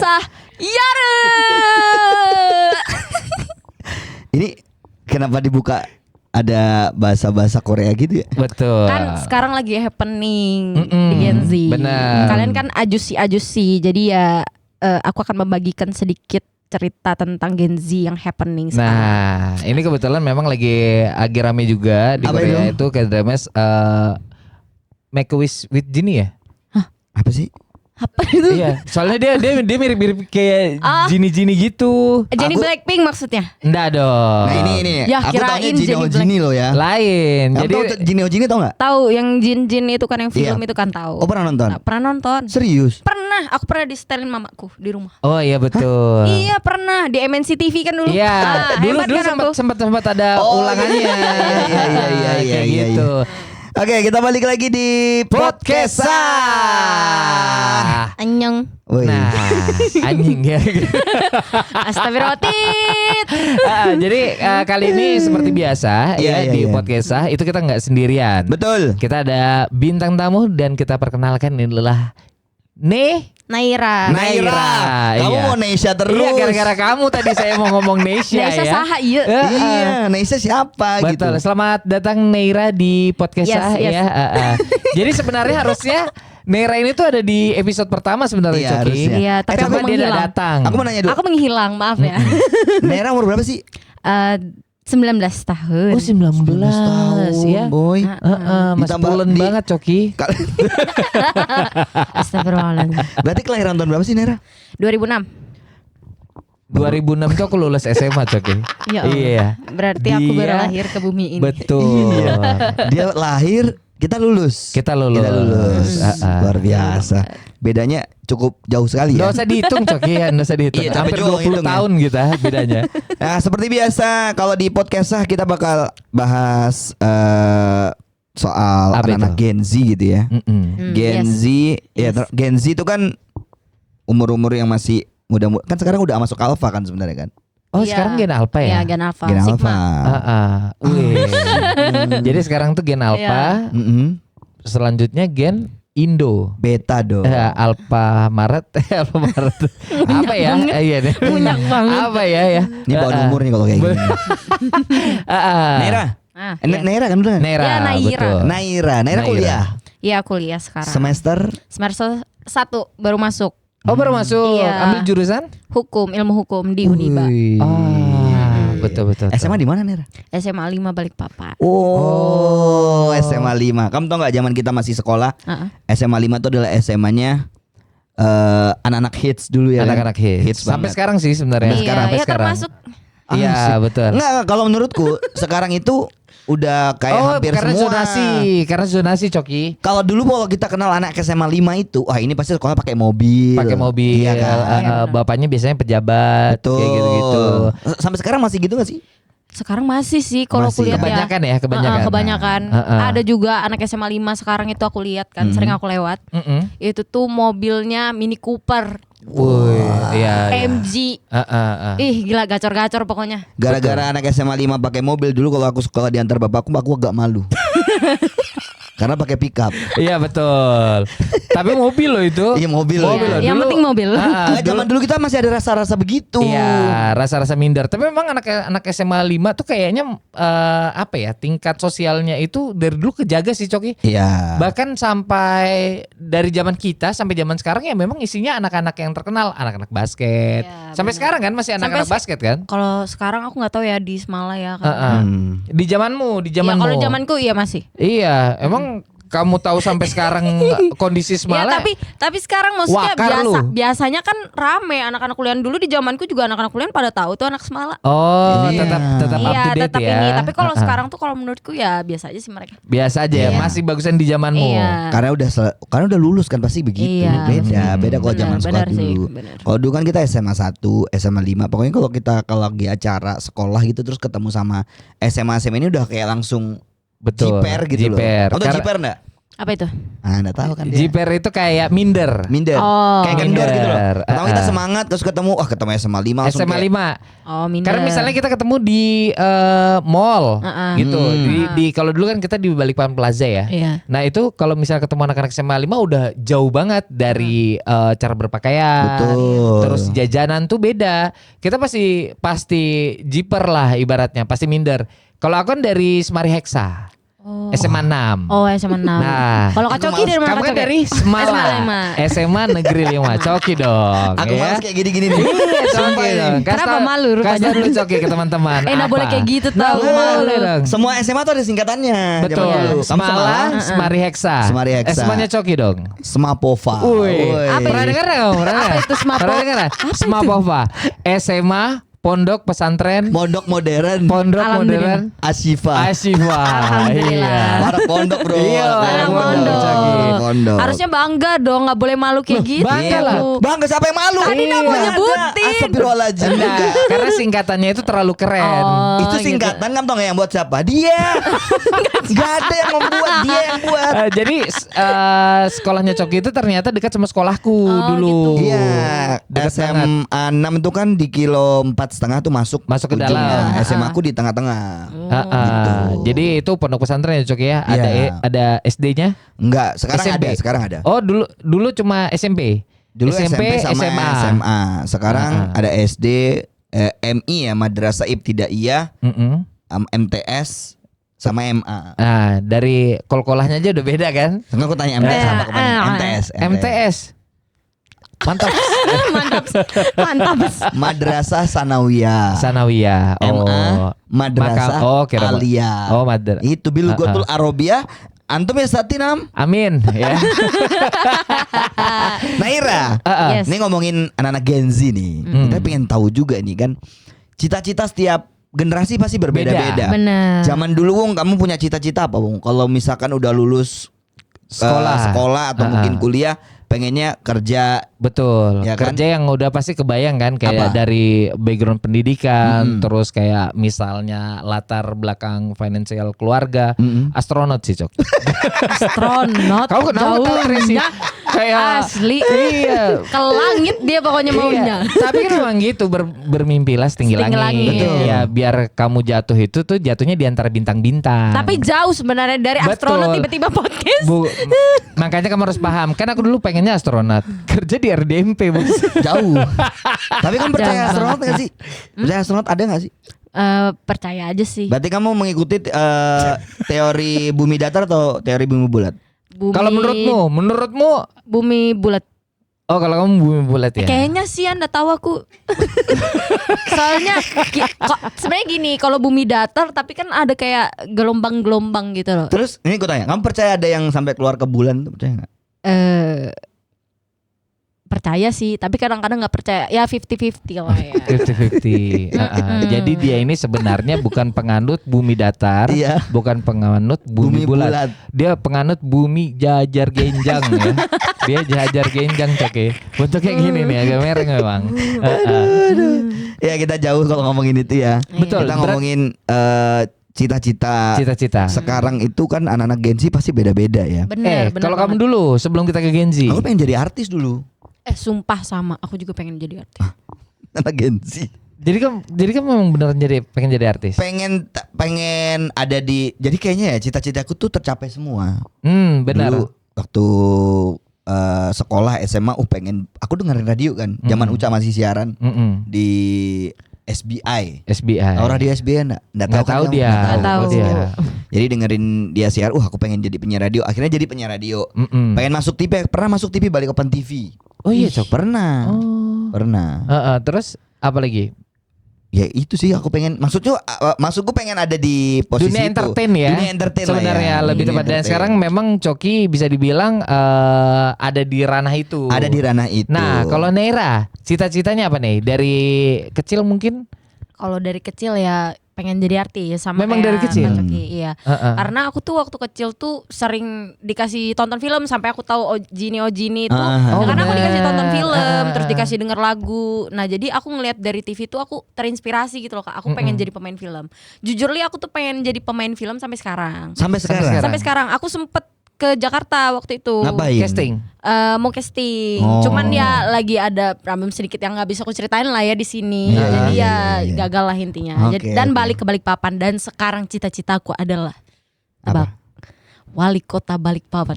adalah Yare. Ini kenapa dibuka ada bahasa-bahasa Korea gitu ya? Betul. Kan sekarang lagi happening di Gen Z. Benar. Kalian kan ajusi, jadi ya aku akan membagikan sedikit cerita tentang Gen Z yang happening sekarang. Nah, ini kebetulan memang lagi rame juga di Apa Korea itu? itu K-dramas Make a Wish with Genie ya? Apa sih? Apa itu? Iya, soalnya dia mirip-mirip kayak Genie gitu. Jennie Aku- Blackpink maksudnya? Enggak dong. Nah ini. Ya, Aku kirain taunya Jinho Jennie Jinny loh ya. Lain. Kamu Jadi tahu Jinho Jinny tau gak? Tahu yang Jin itu kan yang film Iya. itu kan tahu. Oh pernah nonton? Nah, pernah nonton. Serius? Pernah, aku pernah disetelin mamaku di rumah. Oh iya betul. Iya pernah di MNC TV kan dulu. Iya, Nah, dulu hebat kan aku. sempat ada Oh, ulangannya. iya, Kayak iya. gitu. Oke, kita balik lagi di Podcastah. Anyong. Woi. Nah, anjing ya. Astagfirullahaladzim. Jadi kali ini seperti biasa Iya, ya iya, di iya. Podcastah itu kita nggak sendirian. Betul. Kita ada bintang tamu dan kita perkenalkan ini adalah Naira. Naira. Kamu iya. mau Neisha terus. Iya, gara-gara kamu tadi saya mau ngomong Neisha Naisa ya. saha iya. Iya, Neisha siapa Betul. gitu? Selamat datang Neira di podcast Yes, yes. ya. Jadi sebenarnya harusnya Neira ini tuh ada di episode pertama sebenarnya Iya, Coki. harusnya. Iya, tapi Cuma aku dia udah menghilang. datang. Aku mau nanya dulu. Aku menghilang, maaf ya. Naira umur berapa sih? 19 tahun. Oh 19 tahun, ya. boy. Mas Ditambah pulen di- banget Coki. Astagfirullahaladzim. Berarti kelahiran tahun berapa sih Naira? 2006. 2006 tuh aku lulus SMA Coki. Ya Allah. Iya. Berarti aku baru Dia- lahir ke bumi ini. Betul. Dia lahir, kita lulus. Kita lulus. Luar biasa. Bedanya cukup jauh sekali Nggak ya. usah dihitung Coki ya, nggak usah dihitung. Iya, capek Hampir juga 20 ngitung ya. tahun kita bedanya. Nah, seperti biasa kalau di Podcastah kita bakal bahas soal Apa anak-anak itu? Gen Z gitu ya. Gen yes. Z, ya Gen Z itu kan umur-umur yang masih muda-muda. Kan sekarang udah masuk alpha kan sebenarnya kan. Oh Iya. sekarang Gen Alpha ya? Iya, Gen Alpha. Gen Sigma. alpha. Wih. Jadi sekarang tuh Gen Alpha, Mm-mm. selanjutnya Gen Indo. Beta dong. Alpha Maret, Alpha Maret. Apa ya? Iya deh. Munyak banget. Apa ya? Ini bawaan umur nih kalau kayak gini. Naira. Ah, iya. Naira kan bener? Naira, Ya, Naira. betul. Naira Naira. kuliah. Iya, kuliah sekarang. Semester Semester 1 baru masuk. Oh baru masuk, Iya. ambil jurusan? Ilmu hukum di Uniba. Wih. Betul. SMA di mana Naira? SMA 5 Balikpapan. Oh, SMA 5. Kamu tau gak zaman kita masih sekolah, Heeh. SMA 5 itu adalah SMA-nya anak-anak hits dulu ya. Anak-anak kan? hits. Sampai banget. sekarang sih sebenarnya. Iya, Sekarang sampai ya sekarang. termasuk Iya betul. Enggak, kalau menurutku sekarang itu udah kayak hampir karena semua. zonasi Coki. Kalau dulu kalau kita kenal anak SMA 5 itu, wah ini pasti sekolah pakai mobil. Pakai mobil, Iya kan? bapaknya biasanya pejabat, Betul. kayak gitu-gitu. Sampai sekarang masih gitu gak sih? sekarang masih sih kalau Masih kuliah ya? ya. Kebanyakan. Ada juga anak SMA 5 sekarang itu aku lihat kan, sering aku lewat. Itu tuh mobilnya Mini Cooper, Woi, iya. MG. Ih, gila gacor-gacor pokoknya. Gara-gara anak SMA 5 pakai mobil dulu kalau aku sekolah diantar bapakku agak malu. Karena pakai pickup. Iya betul. Tapi mobil loh itu. Iya, mobil loh. loh. Yang Dulu- penting mobil. Nah, zaman dulu kita masih ada rasa-rasa begitu. Iya, rasa-rasa minder. Tapi memang anak SMA 5 tuh kayaknya apa ya? Tingkat sosialnya itu dari dulu kejaga sih Coki. Iya. Bahkan sampai dari zaman kita sampai zaman sekarang ya memang isinya anak-anak yang terkenal, anak-anak basket. Iya, Sampai benar. sekarang kan masih anak-anak Sampai basket kan? Kalau sekarang aku nggak tahu ya di Semala ya kan. Di zamanmu, Ya, kalau zamanku iya masih. Iya, emang kamu tahu sampai sekarang kondisi Ya, Semala? tapi sekarang maksudnya Wakar lu. biasanya kan rame anak-anak kuliah. Dulu di zamanku juga anak-anak kuliah pada tahu tuh anak Semala. Oh, Iya. tetap up Iya, to date tetap ya. ini. Tapi kalau sekarang tuh kalau menurutku ya biasa aja sih mereka. Biasa aja ya, Iya. masih bagusan di zamanmu. Iya. Karena udah lulus kan pasti begitu. Iya. Beda kalau Benar, zaman sekolah benar sih, dulu. benar. Kalau dulu kan kita SMA 1, SMA 5. Pokoknya kalau lagi acara sekolah gitu terus ketemu sama SMA ini udah kayak langsung Betul. jiper gitu Jiper. loh. Atau Karena- jiper enggak? Apa itu? Ah, enggak tahu kan dia. Jiper itu kayak minder. Minder. Oh. Kayak kendor gitu loh. Minder. Pertama kita semangat terus ketemu ketemu SMA 5 langsung SMA kayak, 5. Oh, minder. Karena misalnya kita ketemu di mall gitu. Di kalau dulu kan kita di Balikpapan Plaza ya. Iya. Nah, itu kalau misalnya ketemu anak-anak SMA 5 udah jauh banget dari cara berpakaian. Betul. Terus jajanan tuh beda. Kita pasti jiper lah ibaratnya, pasti minder. Kalau aku kan dari Semari Hexa. Oh. SMA 6. Oh, SMA 6. Nah, Kalau Kak Coki dari mana? kamu Kak kan Coki? dari Semala. SMA Negeri 5. Coki dong. Aku ya. males kayak gini-gini nih. Iya, Coki dong. Kenapa malu rupanya? Kasih dulu Coki ke teman-teman. Nggak boleh Apa? kayak gitu Nggak tau. boleh dong. Semua SMA tuh ada singkatannya. Betul. Zaman dulu. Kamu Semala, Semari Hexa. Semari Hexa. SMA-nya Coki dong. Semapova. Wih, Apa pernah dengar nggak? Apa itu Semapo? Pernah dengar nggak? Semapova. SMA Pondok Pesantren Pondok modern. Pondok Alhamdulillah. Modern Asyifa. Asyifa. Alhamdulillah. Iya. Anak pondok bro. Iya, Anak pondok. Pondok. Harusnya bangga dong, nggak boleh malu kayak gitu. bangga lah. Bu. Bangga siapa yang malu? Tadi nggak mau Iya. nyebutin. Astagfirullahaladzim. Enggak, karena singkatannya itu terlalu keren. Oh, Itu gitu. singkatan kamu tau gak yang buat siapa? Dia. Gak ada yang membuat, dia yang buat. Jadi sekolahnya Coki itu ternyata dekat sama sekolahku Oh, dulu. gitu. Iya, Dekat SMA 6 itu kan di kilo 4,5 tuh masuk Masuk ke ujungnya. dalam. SMA aku di tengah-tengah. Gitu. Jadi itu pondok pesantren ya Coki ya. Ada Iya. ada SD-nya. Enggak, sekarang SMP. ada. Oh dulu cuma SMP. Dulu SMP, sama SMA. SMA. Sekarang ada SD, MI ya, Madrasah Ibtidaiyah, Mm-mm. MTS sama MA. Nah, dari kol-kolahnya aja udah beda kan? Sekarang aku tanya MTS apa kemarin? MTS. MTS. Mantap. Mantap. Madrasah Sanawiyah. Sanawiyah. MA Madrasah kira Aliyah. Oh, Madra. Itu bil gotul Arabia. Antum ya satinam. Amin ya. Naira. Yes. Ini ngomongin anak-anak Gen Z nih. Kita pengen tahu juga nih kan. Cita-cita setiap generasi pasti berbeda-beda. Benar. Zaman dulu Wong, kamu punya cita-cita apa Wong? Kalau misalkan udah lulus sekolah atau mungkin kuliah, pengennya kerja. Betul. Ya kan? Kerja yang udah pasti kebayang kan kayak Apa? dari background pendidikan, terus kayak misalnya latar belakang finansial keluarga, astronot sih, Cok. Astronot. Kau kenapa tahu Tracy? Kayak Asli. Iya. Ke langit dia pokoknya maunya. Iya. Tapi kan memang gitu bermimpilah setinggi Setinggi langit. langit. Betul. Ya biar kamu jatuh itu tuh jatuhnya di antara bintang-bintang. Tapi jauh sebenarnya dari astronot Betul. tiba-tiba podcast. Makanya kamu harus paham. Kan aku dulu pengennya astronot. Kerja di RDMP, Bos. Jauh. Tapi kamu percaya Jauh astronot gak sih? Percaya astronot ada gak sih? Percaya aja sih. Berarti kamu mengikuti teori bumi datar atau teori bumi bulat? Kalau menurutmu bumi bulat. oh kalau kamu bumi bulat ya. Kayaknya sih Anda tahu aku. Soalnya sebenarnya gini, kalau bumi datar tapi kan ada kayak gelombang-gelombang gitu loh. Terus ini gue tanya, kamu percaya ada yang sampai keluar ke bulan tuh, percaya gak? Percaya sih, tapi kadang-kadang nggak percaya. Ya 50-50 lah ya. 50-50. Jadi dia ini sebenarnya bukan penganut bumi datar, Iya. bukan penganut bumi bulat. Dia penganut bumi jajar genjang ya. Dia jajar genjang Coki. Bentuk kayak gini nih agak mereng memang. Ya kita jauh kalau ngomongin itu ya. Betul. Kita ngomongin cita-cita. Cita-cita. Sekarang itu kan anak-anak Gen Z pasti beda-beda ya. Bener, bener Kalau kamu banget. dulu sebelum kita ke Gen Z. Aku pengen jadi artis dulu. Sumpah sama, aku juga pengen jadi artis. Anak Gen Z. Jadi kan memang beneran pengen jadi artis. Pengen ada di. Jadi kayaknya ya cita-citaku tuh tercapai semua. Benar. Dulu waktu sekolah SMA, pengen. Aku dengerin radio kan. Zaman Uca masih siaran di SBI. SBI. Tahu radio SBI enggak? Nggak tahu kan dia. kamu? Nggak tahu. dia. Jadi dengerin dia siar, aku pengen jadi penyiar radio. Akhirnya jadi penyiar radio. Pengen masuk TV, pernah masuk TV Balikpapan TV. Oh iya Cok. Pernah. Oh. Pernah. Terus apa lagi? Ya itu sih aku pengen. Maksudku pengen ada di posisi Dunia itu. entertain ya. Dunia entertain lah sebenarnya ya. lebih Dunia tepat. Dan entertain. sekarang memang Coki bisa dibilang ada di ranah itu. ada di ranah itu. Nah, kalau Neira, cita-citanya apa nih? Dari kecil mungkin? Kalau dari kecil ya pengen jadi artis sama Memang kayak dari kecil? Kak Coki, iya. Karena aku tuh waktu kecil tuh sering dikasih tonton film sampai aku tahu Ojini itu. Karena aku dikasih tonton film, terus dikasih denger lagu. Nah, jadi aku ngelihat dari TV tuh aku terinspirasi gitu loh, Kak. Aku pengen jadi pemain film. Jujur li aku tuh pengen jadi pemain film sampai sekarang. Sampai sekarang. Sampai sekarang aku sempet ke Jakarta waktu itu. Ngapain? Casting. Mau casting. Oh. Cuman ya lagi ada problem sedikit yang nggak bisa aku ceritain lah ya di sini. Iya, Jadi iya, ya iya. gagal lah intinya. Oke, Dan oke. balik ke Balikpapan dan sekarang cita-citaku adalah Apa? wali kota Balikpapan.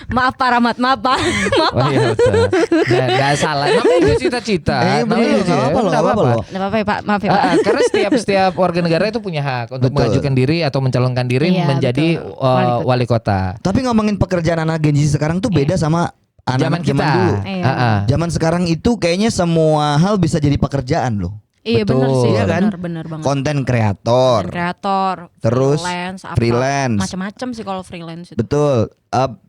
Maaf Pak Rahmat, maaf Pak. Maaf Oh Pak. iya betul. Nggak salah. Namanya juga cita-cita. Bener, Namanya nggak apa-apa loh, nggak apa-apa loh. Nggak apa-apa ya Pak, maaf ya Pak. Karena setiap warga negara itu punya hak untuk Betul. mengajukan diri atau mencalonkan diri Iya, menjadi betul. wali kota. Tapi ngomongin pekerjaan anak Gen Z sekarang tuh beda sama Zaman anak-anak kita. zaman dulu. Iya. Zaman sekarang itu kayaknya semua hal bisa jadi pekerjaan loh. Iya benar Betul. sih, Iya kan? benar banget. Konten kreator. Konten kreator, Terus freelance. macam-macam sih kalau freelance itu. Betul.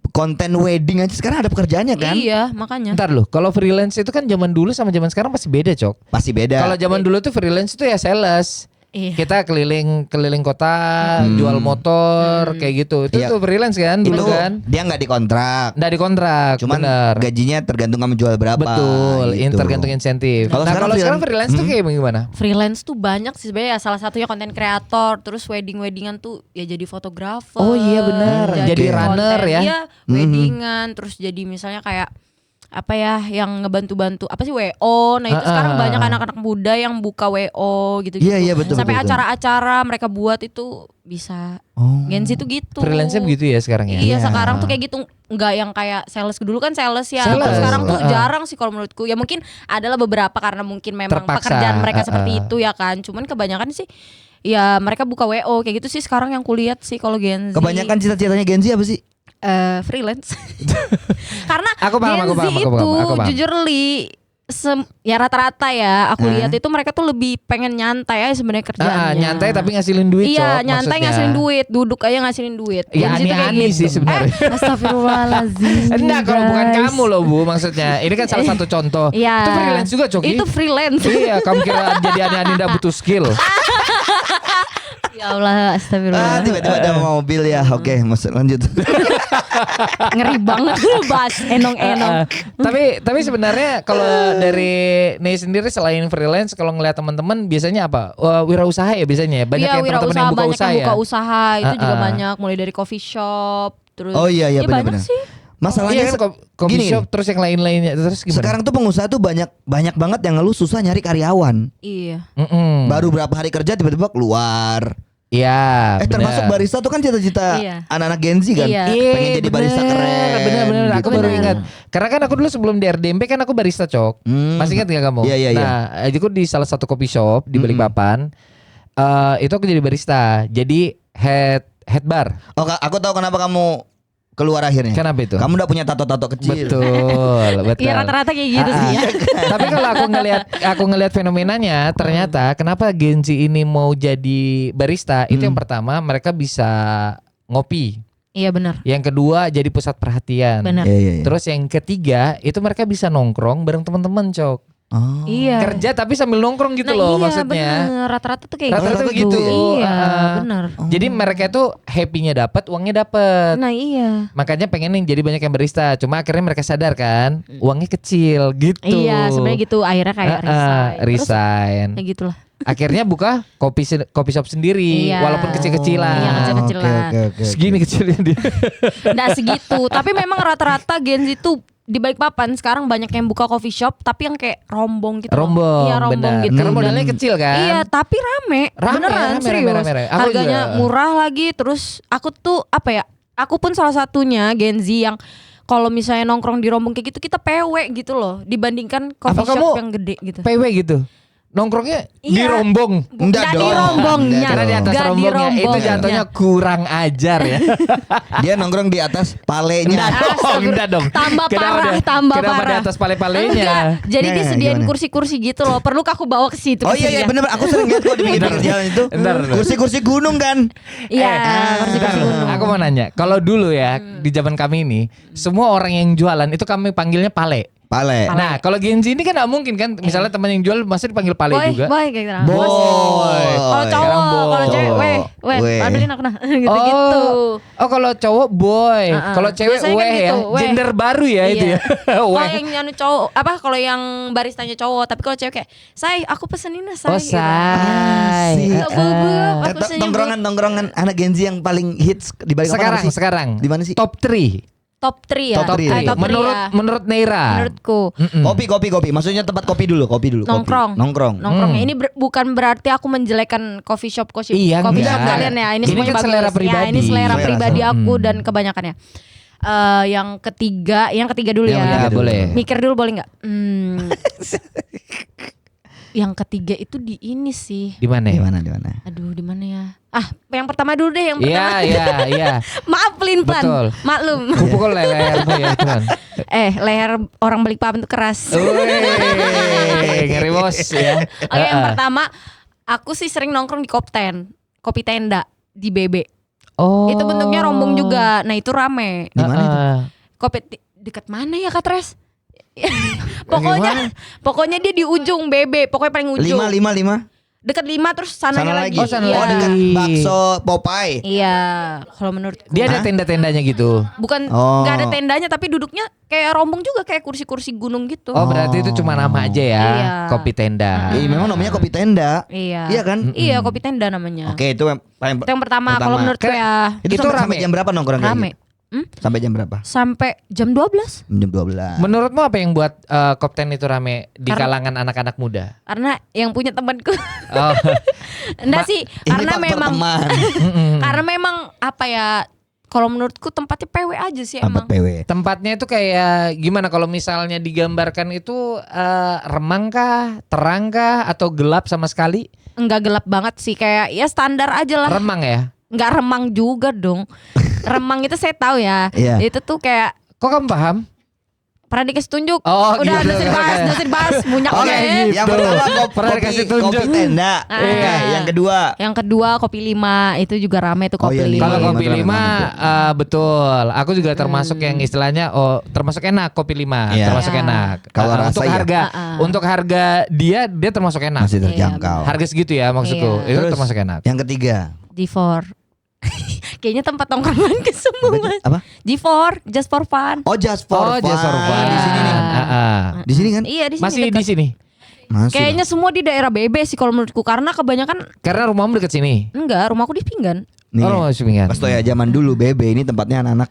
Konten wedding aja sekarang ada pekerjaannya kan? Iya, makanya. Ntar loh, kalau freelance itu kan zaman dulu sama zaman sekarang pasti beda, Cok. Pasti beda. Kalau zaman dulu tuh freelance itu ya sales. Iya. Kita keliling kota, jual motor, kayak gitu. Itu Iya. tuh freelance kan itu dulu kan. dia nggak dikontrak. Nggak dikontrak, Cuman bener. gajinya tergantung kamu jual berapa. Betul, gitu. tergantung insentif. Kalau Nah sekarang kalau sekarang freelance tuh kayak gimana? Freelance tuh banyak sih sebenarnya ya, salah satunya konten kreator, terus weddingan tuh ya jadi fotografer. Oh iya benar, jadi runner konten, ya. Iya, weddingan, terus jadi misalnya kayak apa ya yang ngebantu-bantu apa sih WO. Nah itu sekarang banyak anak-anak muda yang buka WO gitu-gitu. Iya, iya, betul, Sampai betul. acara-acara mereka buat itu bisa. Oh. Gen Z tuh gitu. Freelance-nya begitu ya sekarang ya. Iya, Iya. sekarang tuh kayak gitu, nggak yang kayak sales. Dulu kan sales ya. Sales. Kalau sekarang tuh jarang sih kalau menurutku. Ya mungkin adalah beberapa karena mungkin memang Terpaksa. pekerjaan mereka seperti itu ya kan. Cuman kebanyakan sih ya mereka buka WO kayak gitu sih sekarang yang kulihat sih kalau Gen Z. Kebanyakan cita-citanya Gen Z apa sih? Freelance. Karena Aku paham, Gen aku Z paham, aku itu paham, aku paham. jujur ya rata-rata ya aku lihat itu mereka tuh lebih pengen nyantai aja sebenarnya kerjaannya. Nyantai tapi ngasilin duit, Iya, Cok, nyantai maksudnya. ngasilin duit, duduk aja ngasilin duit. Ya, Gen Z tuh kayak aneh-aneh gitu. sih sebenarnya. Astagfirullahaladzim. Enggak, kalau bukan guys. kamu loh Bu, maksudnya. Ini kan salah satu contoh. Iya. Itu freelance juga, Coki. Itu freelance. Iya, kamu kira jadi aneh-aneh enggak butuh skill. Ya Allah, astagfirullah. Tiba-tiba ada mobil ya. Oke, lanjut. Ngeri banget lu bahas enong-enong. Tapi sebenarnya kalau dari Nei sendiri selain freelance, kalau ngeliat teman-teman biasanya apa? Wirausaha ya biasanya. Banyak Iya, yang teman-teman yang buka banyak usaha yang ya. buka usaha itu juga banyak, mulai dari coffee shop, terus Oh iya ya banyak benar-benar. sih. Masalahnya Iya kan coffee gini, shop terus yang lain-lainnya terus gimana? sekarang tuh pengusaha tuh banyak banget yang ngeluh susah nyari karyawan. Iya. Baru berapa hari kerja tiba-tiba keluar. Iya. Termasuk barista tuh kan cita-cita Iya. anak-anak Gen Z kan. Iya. Pengen jadi barista keren. Bener. Aku gitu. baru Bener. ingat. Karena kan aku dulu sebelum di RDMP kan aku barista, Cok. Masih ingat gak kamu? Iya, iya, Nah, aku di salah satu coffee shop di Balikpapan. Itu aku jadi barista. Jadi head bar. Oh, aku tahu kenapa kamu keluar akhirnya. Kenapa itu? Kamu udah punya tato-tato kecil. Betul. Iya rata-rata kayak gitu sih ya. Tapi kalau aku ngelihat fenomenanya, ternyata kenapa Gen Z ini mau jadi barista? Itu yang pertama, mereka bisa ngopi. Iya benar. Yang kedua, jadi pusat perhatian. Benar. Iya. Terus yang ketiga, itu mereka bisa nongkrong bareng teman-teman, Cok. Oh. Iya. Kerja tapi sambil nongkrong gitu loh iya, maksudnya. Bener. Rata-rata tuh kayak Rata-rata gitu. gitu. Iya, Ah. benar. Jadi mereka itu happy-nya dapat, uangnya dapat. Nah iya. Makanya pengen nih jadi banyak yang barista. Cuma akhirnya mereka sadar kan, uangnya kecil gitu. Iya, sebenarnya gitu. Akhirnya kayak resign. Resign. Terus, ya gitulah. Akhirnya buka kopi shop sendiri, Iya. walaupun kecil-kecilan. Iya, kecil-kecilan. Oke. Segini kecilnya dia. Nggak segitu. Tapi memang rata-rata Gen Z tuh di Balikpapan sekarang banyak yang buka coffee shop tapi yang kayak rombong gitu. Rombong, Iya, rombong benar. gitu. Karena modalnya kecil kan. Iya, tapi rame. Beneran serius. rame. Aku Harganya juga. murah lagi. Terus aku tuh apa ya? Aku pun salah satunya Gen Z yang kalau misalnya nongkrong di rombong kayak gitu kita PW gitu loh dibandingkan coffee Apa shop kamu yang gede gitu. PW gitu. Nongkrongnya di Iya. rombong. Enggak Nggak dong. di rombongnya. Enggak Karena di atas Nggak di rombongnya itu rombongnya. jatuhnya kurang ajar ya. Dia nongkrong di atas palenya. Enggak dong. Tambah Kenapa parah, dia- tambah kenapa parah. di atas pale-palenya? Enggak. Jadi Nggak, dia sediain gimana? kursi-kursi gitu loh. Perlu aku bawa ke situ. Oh ke iya sini ya. bener. Aku sering lihat kok di pinggir jalan itu. Bentar. Kursi-kursi gunung kan. Iya, kursi-kursi Bentar, gunung. aku mau nanya, kalau dulu ya di zaman kami ini, semua orang yang jualan itu kami panggilnya pale. Pale. Nah, kalau Gen Z ini kan nggak mungkin kan, misalnya teman yang jual masa dipanggil Pale juga. Boy kayak gitu. Boy. Kalau cowok, Sekarang kalau cewek, Weh. weh, ambilin aku nah, gitu-gitu. Oh, kalau cowok boy, kalau cewek Biasanya kan weh ya. gitu, weh. Gender baru ya itu Iya. ya. Kalau Weh. yang nyanu cowok, kalau yang baristanya cowok, tapi kalau cewek kayak, "Say, aku pesenin nah, say." Oh, gitu. say. Enggak bubuk, aku pesennya Tongkrongan anak Gen Z yang paling hits di balik Sekarang. Di mana sih? Top 3. top 3 ya. Top three. Top 3 ya. Menurut Neira. Menurutku. Kopi. Maksudnya tempat kopi dulu. Nongkrong. Nongkrong. Nongkrongnya ini bukan berarti aku menjelekkan coffee shop Iya, coffee enggak. shop kalian ya. Ini Ini semuanya kan bagus. selera pribadi. Ya, ini selera Selera, pribadi aku dan kebanyakannya. Yang ketiga dulu Yang ya. ketiga dulu. Boleh. Mikir dulu boleh nggak? Yang ketiga itu di ini sih. Di mana? Di mana? Aduh, di mana ya? Yang pertama dulu deh, yang pertama. Iya. Maaf Pelin-Pelan. Betul. Maklum. Kupukul lehermu ya, Tuhan. Leher orang Balikpapan itu keras. Wih, ngeri bos ya. Oke, yang pertama aku sih sering nongkrong di kopi tenda di BB. Oh. Itu bentuknya rombong juga. Nah, itu rame. Di mana itu? Dekat mana ya Kak Tres? Pokoknya dia di ujung BB, pokoknya paling ujung. 5. Dekat 5 terus sana lagi. Oh, sana Iya. Oh, dekat bakso Popeye. Iya, kalau menurutku. Dia ada tenda-tendanya gitu. Bukan Oh. nggak ada tendanya tapi duduknya kayak rombong juga kayak kursi-kursi gunung gitu. Oh, berarti itu cuma nama aja ya. Iya. Kopi tenda. Memang namanya kopi tenda. Iya. Iya kan? Iya, kopi tenda namanya. Oke, itu yang paling Itu yang pertama kalau menurutku ya. Itu Itu sampai rame. jam berapa nongkrong kayak Rame. gitu? Sampai jam berapa? Sampai jam 12 Jam 12. Menurutmu apa yang buat Kopten itu rame di kalangan anak-anak muda? karena yang punya temanku. Oh. Enggak sih, Ini karena faktor memang teman. karena memang apa ya, kalau menurutku tempatnya PW aja sih Tempat emang. PW. Tempatnya itu kayak gimana kalau misalnya digambarkan itu remang kah, terang kah, atau gelap sama sekali? Enggak gelap banget sih, kayak ya standar aja lah. Remang ya? Enggak remang juga dong. Remang itu saya tahu ya. Iya. Itu tuh kayak Kok kamu paham? pernah dikasih tunjuk. Oh, Udah gitu. udah dibahas, munyak Oke, gue. yang pertama Pernah dikasih tunjuk. kopi tenda. Oke, yang kedua. Yang kedua kopi 5 itu juga rame tuh Oh, kopi iya, 5. Kalau Lima, kopi lima, 5 betul. Aku juga termasuk Hmm. yang istilahnya termasuk enak kopi 5, Iya. termasuk Iya. enak. Kalau rasa untuk ya. harga, untuk harga dia termasuk enak. Masih terjangkau. Harga segitu ya maksudku. Iya. Itu Terus, termasuk enak. Yang ketiga. G4. Kayaknya tempat tongkrongan ke semua. Apa? G4, just for fun. Oh, just for fun. Just for fun. Di sini nih. Di sini kan? Iya, di sini. Masih dekat. di sini. Masih. Kayaknya semua di daerah BB sih kalau menurutku, karena kebanyakan Karena rumahmu dekat sini. enggak, rumahku di Pinggan. Nih, Oh, masih pinggan. pas ya zaman dulu BB ini tempatnya anak-anak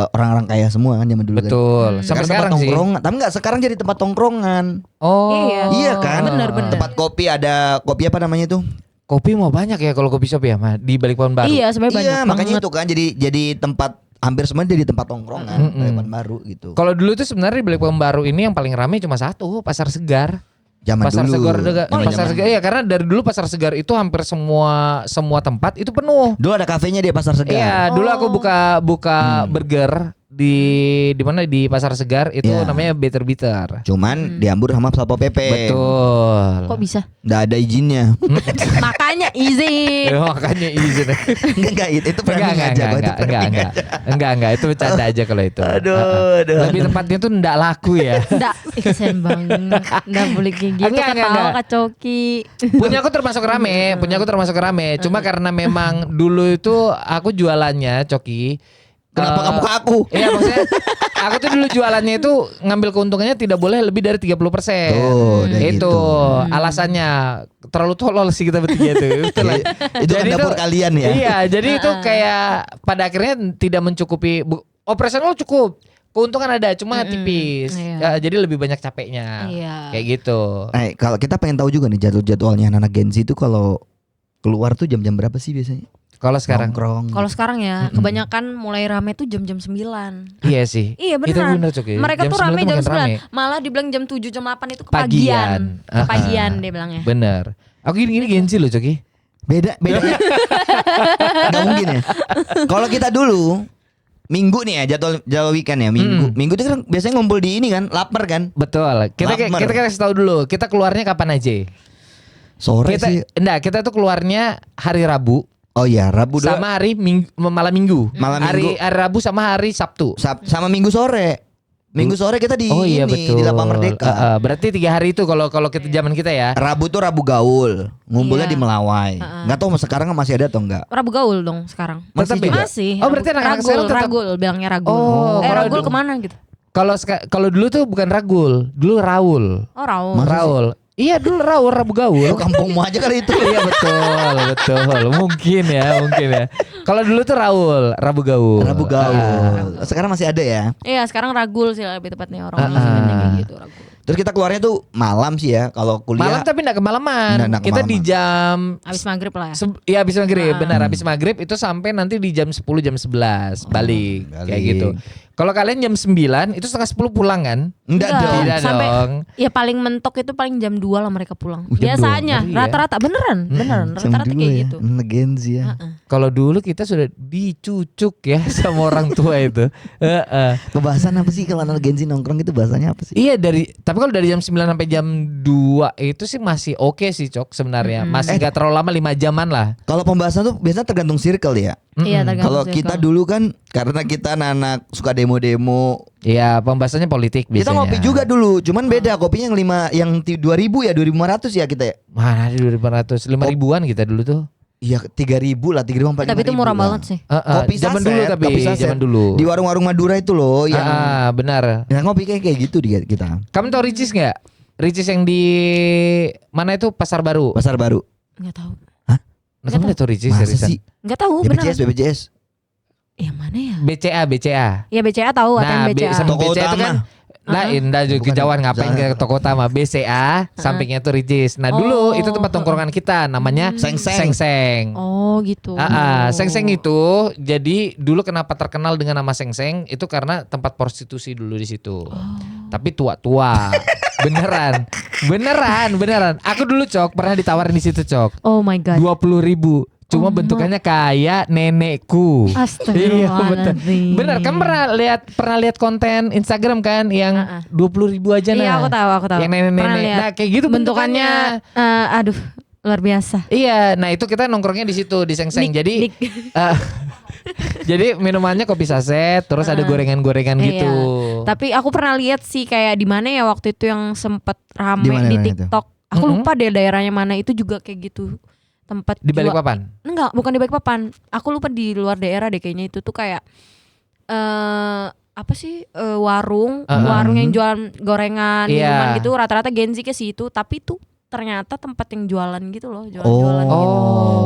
orang-orang kaya semua kan zaman dulu kan. Betul. Sampai sekarang tempat sih. tongkrongan, tapi enggak sekarang jadi tempat tongkrongan. Oh. Iya kan? Bener. Tempat kopi ada kopi apa namanya itu? Kopi mau banyak ya kalau kopi shop ya, Ma, di Balikpapan baru. Iya, sebenarnya banyak Iya, makanya banget. itu kan jadi tempat hampir semua jadi tempat tongkrongan Balikpapan baru gitu. Kalau dulu tuh sebenarnya di Balikpapan baru ini yang paling ramai cuma satu, Pasar Segar. Zaman Pasar dulu. Segar Zaman-zaman. Pasar Segar ya, karena dari dulu Pasar Segar itu hampir semua tempat itu penuh. Dulu ada kafenya di Pasar Segar. Iya, dulu aku buka burger di mana di Pasar Segar itu Iya. namanya Better Bitter. Cuman diambur sama Satpol PP. Betul. Kok bisa? Nggak ada izinnya. Makanya izin. Makanya izin. Enggak, itu framing aja kok, itu framing aja. Enggak, itu bercanda aja kalau itu. Aduh. Lebih tepatnya tuh enggak laku ya. Enggak, kesian banget. Enggak boleh kayak gitu, Enggak. ketawa Kak Coki. Punya aku termasuk rame. Cuma karena memang dulu itu aku jualannya Coki. Kenapa kamu ke aku? Iya, maksudnya aku tuh dulu jualannya itu ngambil keuntungannya tidak boleh lebih dari 30%. Tuh, udah Itu gitu. alasannya terlalu tolol sih kita bertiga tuh. Itulah. Itu kan dapur kalian ya. Iya, jadi itu kayak pada akhirnya tidak mencukupi operasional cukup. Keuntungan ada cuma tipis. iya. Ya, jadi lebih banyak capeknya. Iya. Kayak gitu. Kalau kita pengen tahu juga nih jadwalnya anak Gen Z itu kalau keluar tuh jam-jam berapa sih biasanya? Kalau sekarang Nongkrong. Kalau sekarang ya, kebanyakan mulai rame tuh jam-jam 9. iya sih. Iya Itu beneran. bener, Cok, ya. Mereka Jam tuh 9 rame tuh jam makin 9. rame. Malah dibilang jam 7 jam 8 itu Pagian. kepagian. Kepagian dia bilangnya. Bener. Aku gini Gen Z loh, Coki. Beda ya. Gak mungkin ya. Kalau kita dulu Minggu nih ya jadwal weekend ya Minggu itu kan biasanya ngumpul di ini kan lapar kan. Betul. Kita kasih tahu dulu. Kita keluarnya kapan aja? Sore Kita sih. kita tuh keluarnya hari Rabu Oh iya Rabu dulu. sama hari Minggu, malam Minggu. Malam hari Minggu. Rabu sama hari Sabtu. Sama Minggu sore. Minggu sore kita di iya, ini di Lapangan Merdeka. Berarti 3 hari itu kalau kita zaman kita ya. Rabu tuh Rabu gaul, ngumpulnya Iya. di Melawai. Nggak tahu sekarang masih ada atau enggak. Rabu gaul dong sekarang. Masih Tetap juga? Masih. Oh, berarti anak-anak Ragul, sekarang tetap- Ragul bilangnya Ragul. Oh, kalau Ragul dulu- kemana gitu? Kalau dulu tuh bukan Ragul, dulu Raul. Oh Raul. Masa sih? Raul. Iya dulu Raul, Rabu gaul. Oh, kampungmu aja kali itu. Iya betul. Mungkin ya. Kalau dulu tuh Raul, Rabu gaul. Rabu gaul. Sekarang masih ada ya. Iya sekarang Ragul sih lebih tepatnya orang masih banyak kayak gitu Ragul. Terus kita keluarnya tuh malam sih ya kalau kuliah. Malam tapi enggak kemalaman. Nggak Kita di kemalaman. jam Abis maghrib lah ya. Iya habis maghrib, benar habis maghrib itu sampai nanti di jam 10 jam 11 balik kayak balik. gitu. Kalau kalian jam 9 itu setengah 10 pulang kan? Enggak Enggak. dong. Tidak Sampai dong. ya paling mentok itu paling jam 2 lah mereka pulang. Jam 2, Biasanya ngeri ya. rata-rata beneran Jam rata-rata 2 kayak ya. gitu. Gen Z ya. Kalau dulu kita sudah dicucuk ya sama orang tua itu. Pembahasan apa sih kalau anak Gen Z nongkrong itu bahasanya apa sih? Iya tapi kalau dari jam 9 sampai jam 2 itu sih masih oke sih Cok sebenarnya. Masih gak terlalu lama 5 jaman lah. Kalau pembahasan tuh biasanya tergantung circle ya. Iya tergantung Kalau circle. kita dulu kan karena kita anak suka demo-demo. Iya pembahasannya politik biasanya. Kita ngopi juga dulu, cuman beda kopinya yang 2000 ya 2500 ya kita ya. Mana ada 2.500 5.000-an kita dulu tuh. Iya 3000 lah 3000 sampai 5000. Tapi itu murah banget sih. Kopi Zaman saset, dulu tapi kopi saset. zaman dulu. Di warung-warung Madura itu loh yang Benar. yang ngopi kayak gitu kita. Kamu tau Ricis nggak? Ricis yang di mana itu Pasar Baru. Pasar Baru. Enggak tahu. Nah, kamu nggak tau Ricis Masa seriusan? sih? Enggak tahu beneran. BPJS. Yang mana ya? BCA. Ya BCA tahu Nah, ATM BCA. sama Toko BCA itu kan lain dah juga Bukan, kejauhan ngapain jangan. ke toko utama BCA sampingnya tuh Ricis. Nah dulu Oh. itu tempat tongkrongan kita namanya Seng-seng. Seng-seng. Oh gitu. Seng-seng itu jadi dulu kenapa terkenal dengan nama Seng-seng itu karena tempat prostitusi dulu di situ. Tapi tua-tua. Beneran. Aku dulu Cok pernah ditawarin di situ Cok. Oh my god. 20.000. Cuma bentukannya kayak nenekku. Astagfirullahaladzim. Bener, kamu pernah lihat konten Instagram kan yang 20.000 aja nah. Iya aku tahu. Yang Pernah nenek-nenek. lihat. Nah, kayak gitu bentukannya. Aduh luar biasa. Iya, nah itu kita nongkrongnya di situ di Seng-seng. Jadi jadi minumannya kopi saset, terus ada gorengan-gorengan gitu. Iya. Tapi aku pernah lihat sih kayak di mana ya waktu itu yang sempet rame Di mana di itu? TikTok. Aku lupa deh daerahnya mana itu juga kayak gitu. Tempat Di Balikpapan. Enggak, bukan di Balikpapan. Aku lupa di luar daerah deh kayaknya itu tuh kayak apa sih warung yang jualan gorengan, Iya. minuman gitu rata-rata Gen Z ke situ tapi tuh ternyata tempat yang jualan gitu loh, jualan gitu.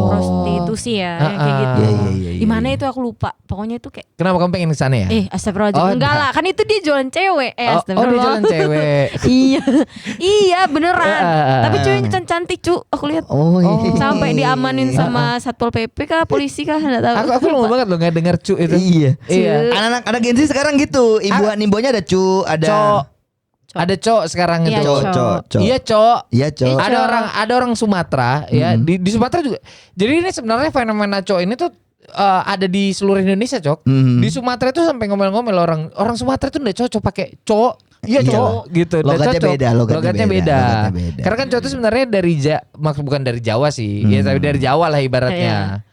Prostitusi ya, kayak gitu. Iya. Di mana itu aku lupa. Pokoknya itu kayak Kenapa kamu pengen ke sana ya? astagfirullahaladzim. Enggak lah, kan itu dia jualan cewek. dia Astagfirullah. jalan cewek. Iya beneran. Tapi ceweknya cantik cu, aku lihat. Oh iya. Sampai diamanin sama Satpol PP kah, polisi kah, enggak tahu. Aku lama banget loh nggak denger cu itu. Iya. Anak-anak Gen Z sekarang gitu. Imbuan-imbuannya ada ada Cok. Ada cok sekarang Iya, itu. Cok. Iya cok. Iya, Cok. Ada orang Sumatera ya di Sumatera juga. Jadi ini sebenarnya fenomena cok ini tuh ada di seluruh Indonesia cok. Di Sumatera itu sampai ngomel-ngomel orang Sumatera itu udah cocok pakai cok. Iya Iya. cok gitu. Udah Logatnya cocok. beda, logatnya beda. Karena kan cok itu sebenarnya dari bukan dari Jawa sih. Ya tapi dari Jawa lah ibaratnya.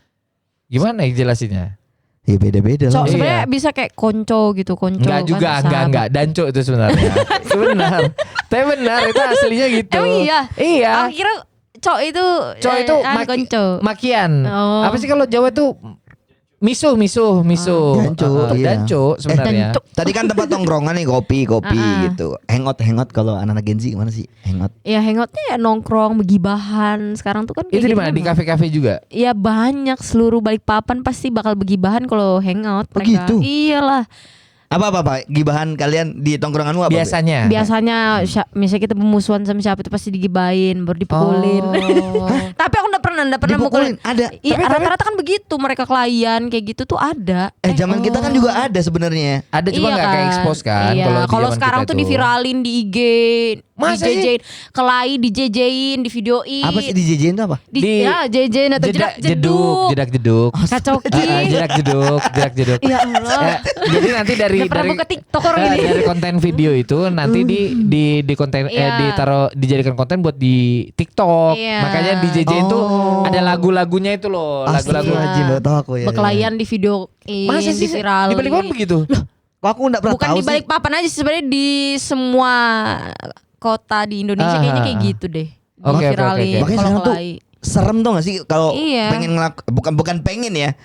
Gimana ya jelasinnya? Ya beda-beda Cok loh. sebenarnya bisa kayak konco gitu, konco. Enggak juga, kan, enggak. Danco itu sebenarnya. Itu benar. Tapi benar itu aslinya gitu. Emang iya? Iya. Aku kira cok itu konco. Makian. Oh. Apa sih kalau Jawa tuh misuh. Danco, iya. Danco sebenarnya. Tadi kan tempat tongkrongan nih kopi gitu. Hangout kalau anak-anak Gen Z gimana sih? Hangout. Ya hangoutnya ya nongkrong, begibahan. Sekarang tuh kan kayak Itu di gitu mana? Di memang. kafe-kafe juga. Ya banyak, seluruh Balikpapan pasti bakal begibahan kalau hangout mereka. Begitu? Iyalah. Apa gibahan kalian di tongkronganmu apa? Biasanya. Biasanya misalnya kita bermusuhan sama siapa itu pasti digibain, baru dipukulin. Tapi aku enggak pernah Dipukulin? mukulin. Ada. Iya, rata-rata kan begitu mereka klien kayak gitu tuh ada. Zaman kita kan juga ada sebenarnya. Ada cuma Iya nggak kayak kan? expose kan. Iya. Kalau di Kalau zaman sekarang kita tuh diviralin di IG, Masa sih? dijejein, kelai dijejein, di videoin. Apa sih dijejein tuh apa? Ya, jejein atau jedak jeduk. jedak jeduk. Kacoki. Jedak jeduk. Ya Allah. Jadi nanti dari Nggak pernah buka TikTok orang ini. dari konten video itu nanti di konten Iya. dijadikan konten buat di TikTok. Iya. Makanya di JJ itu ada lagu-lagunya itu loh, lagu-lagu. Astagfirullahaladzim, baru tahu aku ya. Berkelayan di videoin, Masa sih diviralin. di Balikpapan begitu? Kok aku enggak pernah Bukan tahu di sih. Balikpapan aja sebenarnya di semua kota di Indonesia kayaknya kayak gitu deh. Oke, oke, Viralin oke. Makanya kalau sekarang tuh kelai. serem tuh gak sih kalau Iya. pengen bukan pengen ya.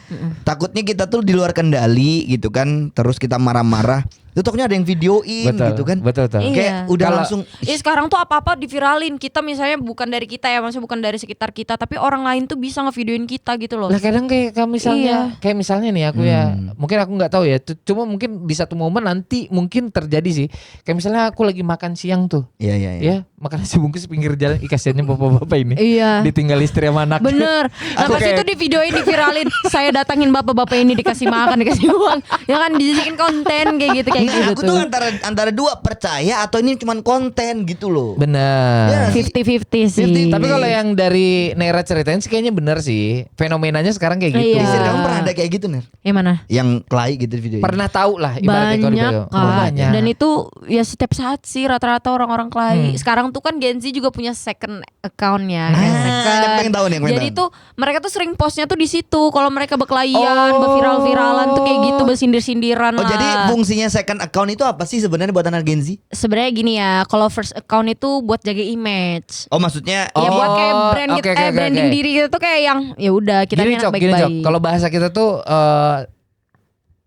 Takutnya kita tuh di luar kendali gitu kan, terus kita marah-marah. Itu takutnya ada yang videoin Betul, gitu kan. betul. Iya. Kayak udah Kalau- langsung Sekarang tuh apa-apa diviralin. Kita misalnya bukan dari kita ya, maksudnya bukan dari sekitar kita, tapi orang lain tuh bisa ngevideoin kita gitu loh. Lah kadang kayak misalnya Iya. kayak misalnya nih aku ya, mungkin aku nggak tahu ya, cuma mungkin di satu momen nanti mungkin terjadi sih. Kayak misalnya aku lagi makan siang tuh. Iya. Ya, makan nasi bungkus pinggir jalan, kasihannya bapak-bapak ini. Iya. Ditinggal istri sama anak. Bener. Nah Aku pas kayak- itu di videoin, diviralin, saya datangin bapak-bapak ini dikasih makan, dikasih uang, ya kan dijadiin konten kayak gitu Enggak, aku tuh. tuh antara dua, percaya atau ini cuman konten gitu loh. Bener. Iya. 50-50 sih. 50-50. Tapi kalau yang dari Nera ceritain sih kayaknya bener sih. Fenomenanya sekarang kayak gitu. Iya. Di sini kamu pernah ada kayak gitu Ner? Yang mana? Yang kelai gitu di video. Pernah tahu lah ibaratnya kalau Banyak dibilang. Kak. Banyak. Dan itu ya setiap saat sih rata-rata orang-orang kelai. Sekarang tuh kan Gen Z juga punya second account ya. aku pengen tahu nih, aku pengen Jadi tahu. tuh mereka tuh sering postnya tuh di situ. Kalau mereka berkelahian, berviral-viralan tuh kayak gitu, bersindir-sindiran Oh lah. jadi fungsinya second account itu apa sih sebenarnya buat anak Gen Z? Sebenarnya gini ya, kalau first account itu buat jaga image. Oh maksudnya Ya buat kayak Oh, brand oke, kita, oke, oke, branding oke. diri kita tuh kayak yang ya udah kita Gini nih anak Cok, gini Cok. baik-baik. Kalau bahasa kita tuh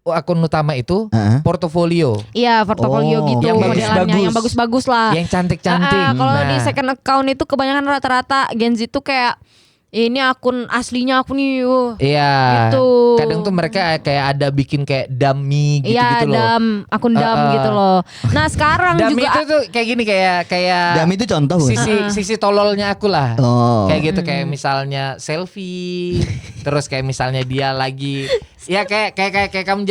akun utama itu Heeh. portofolio. Iya, portofolio Oh. gitu Yang modelannya, bagus-bagus. yang bagus-bagus lah. Yang cantik-cantik. Kalau Nah. di second account itu kebanyakan rata-rata Gen Z tuh kayak ini akun aslinya aku nih. Iya. Gitu. Kadang tuh mereka kayak ada bikin kayak dummy Iya, gitu-gitu loh. akun dam gitu loh. Nah, sekarang Dummy juga itu tuh kayak gini kayak Dami itu contoh bukan? sisi tololnya aku lah. Oh. Kayak gitu kayak misalnya selfie, terus kayak misalnya dia lagi ya kayak kamu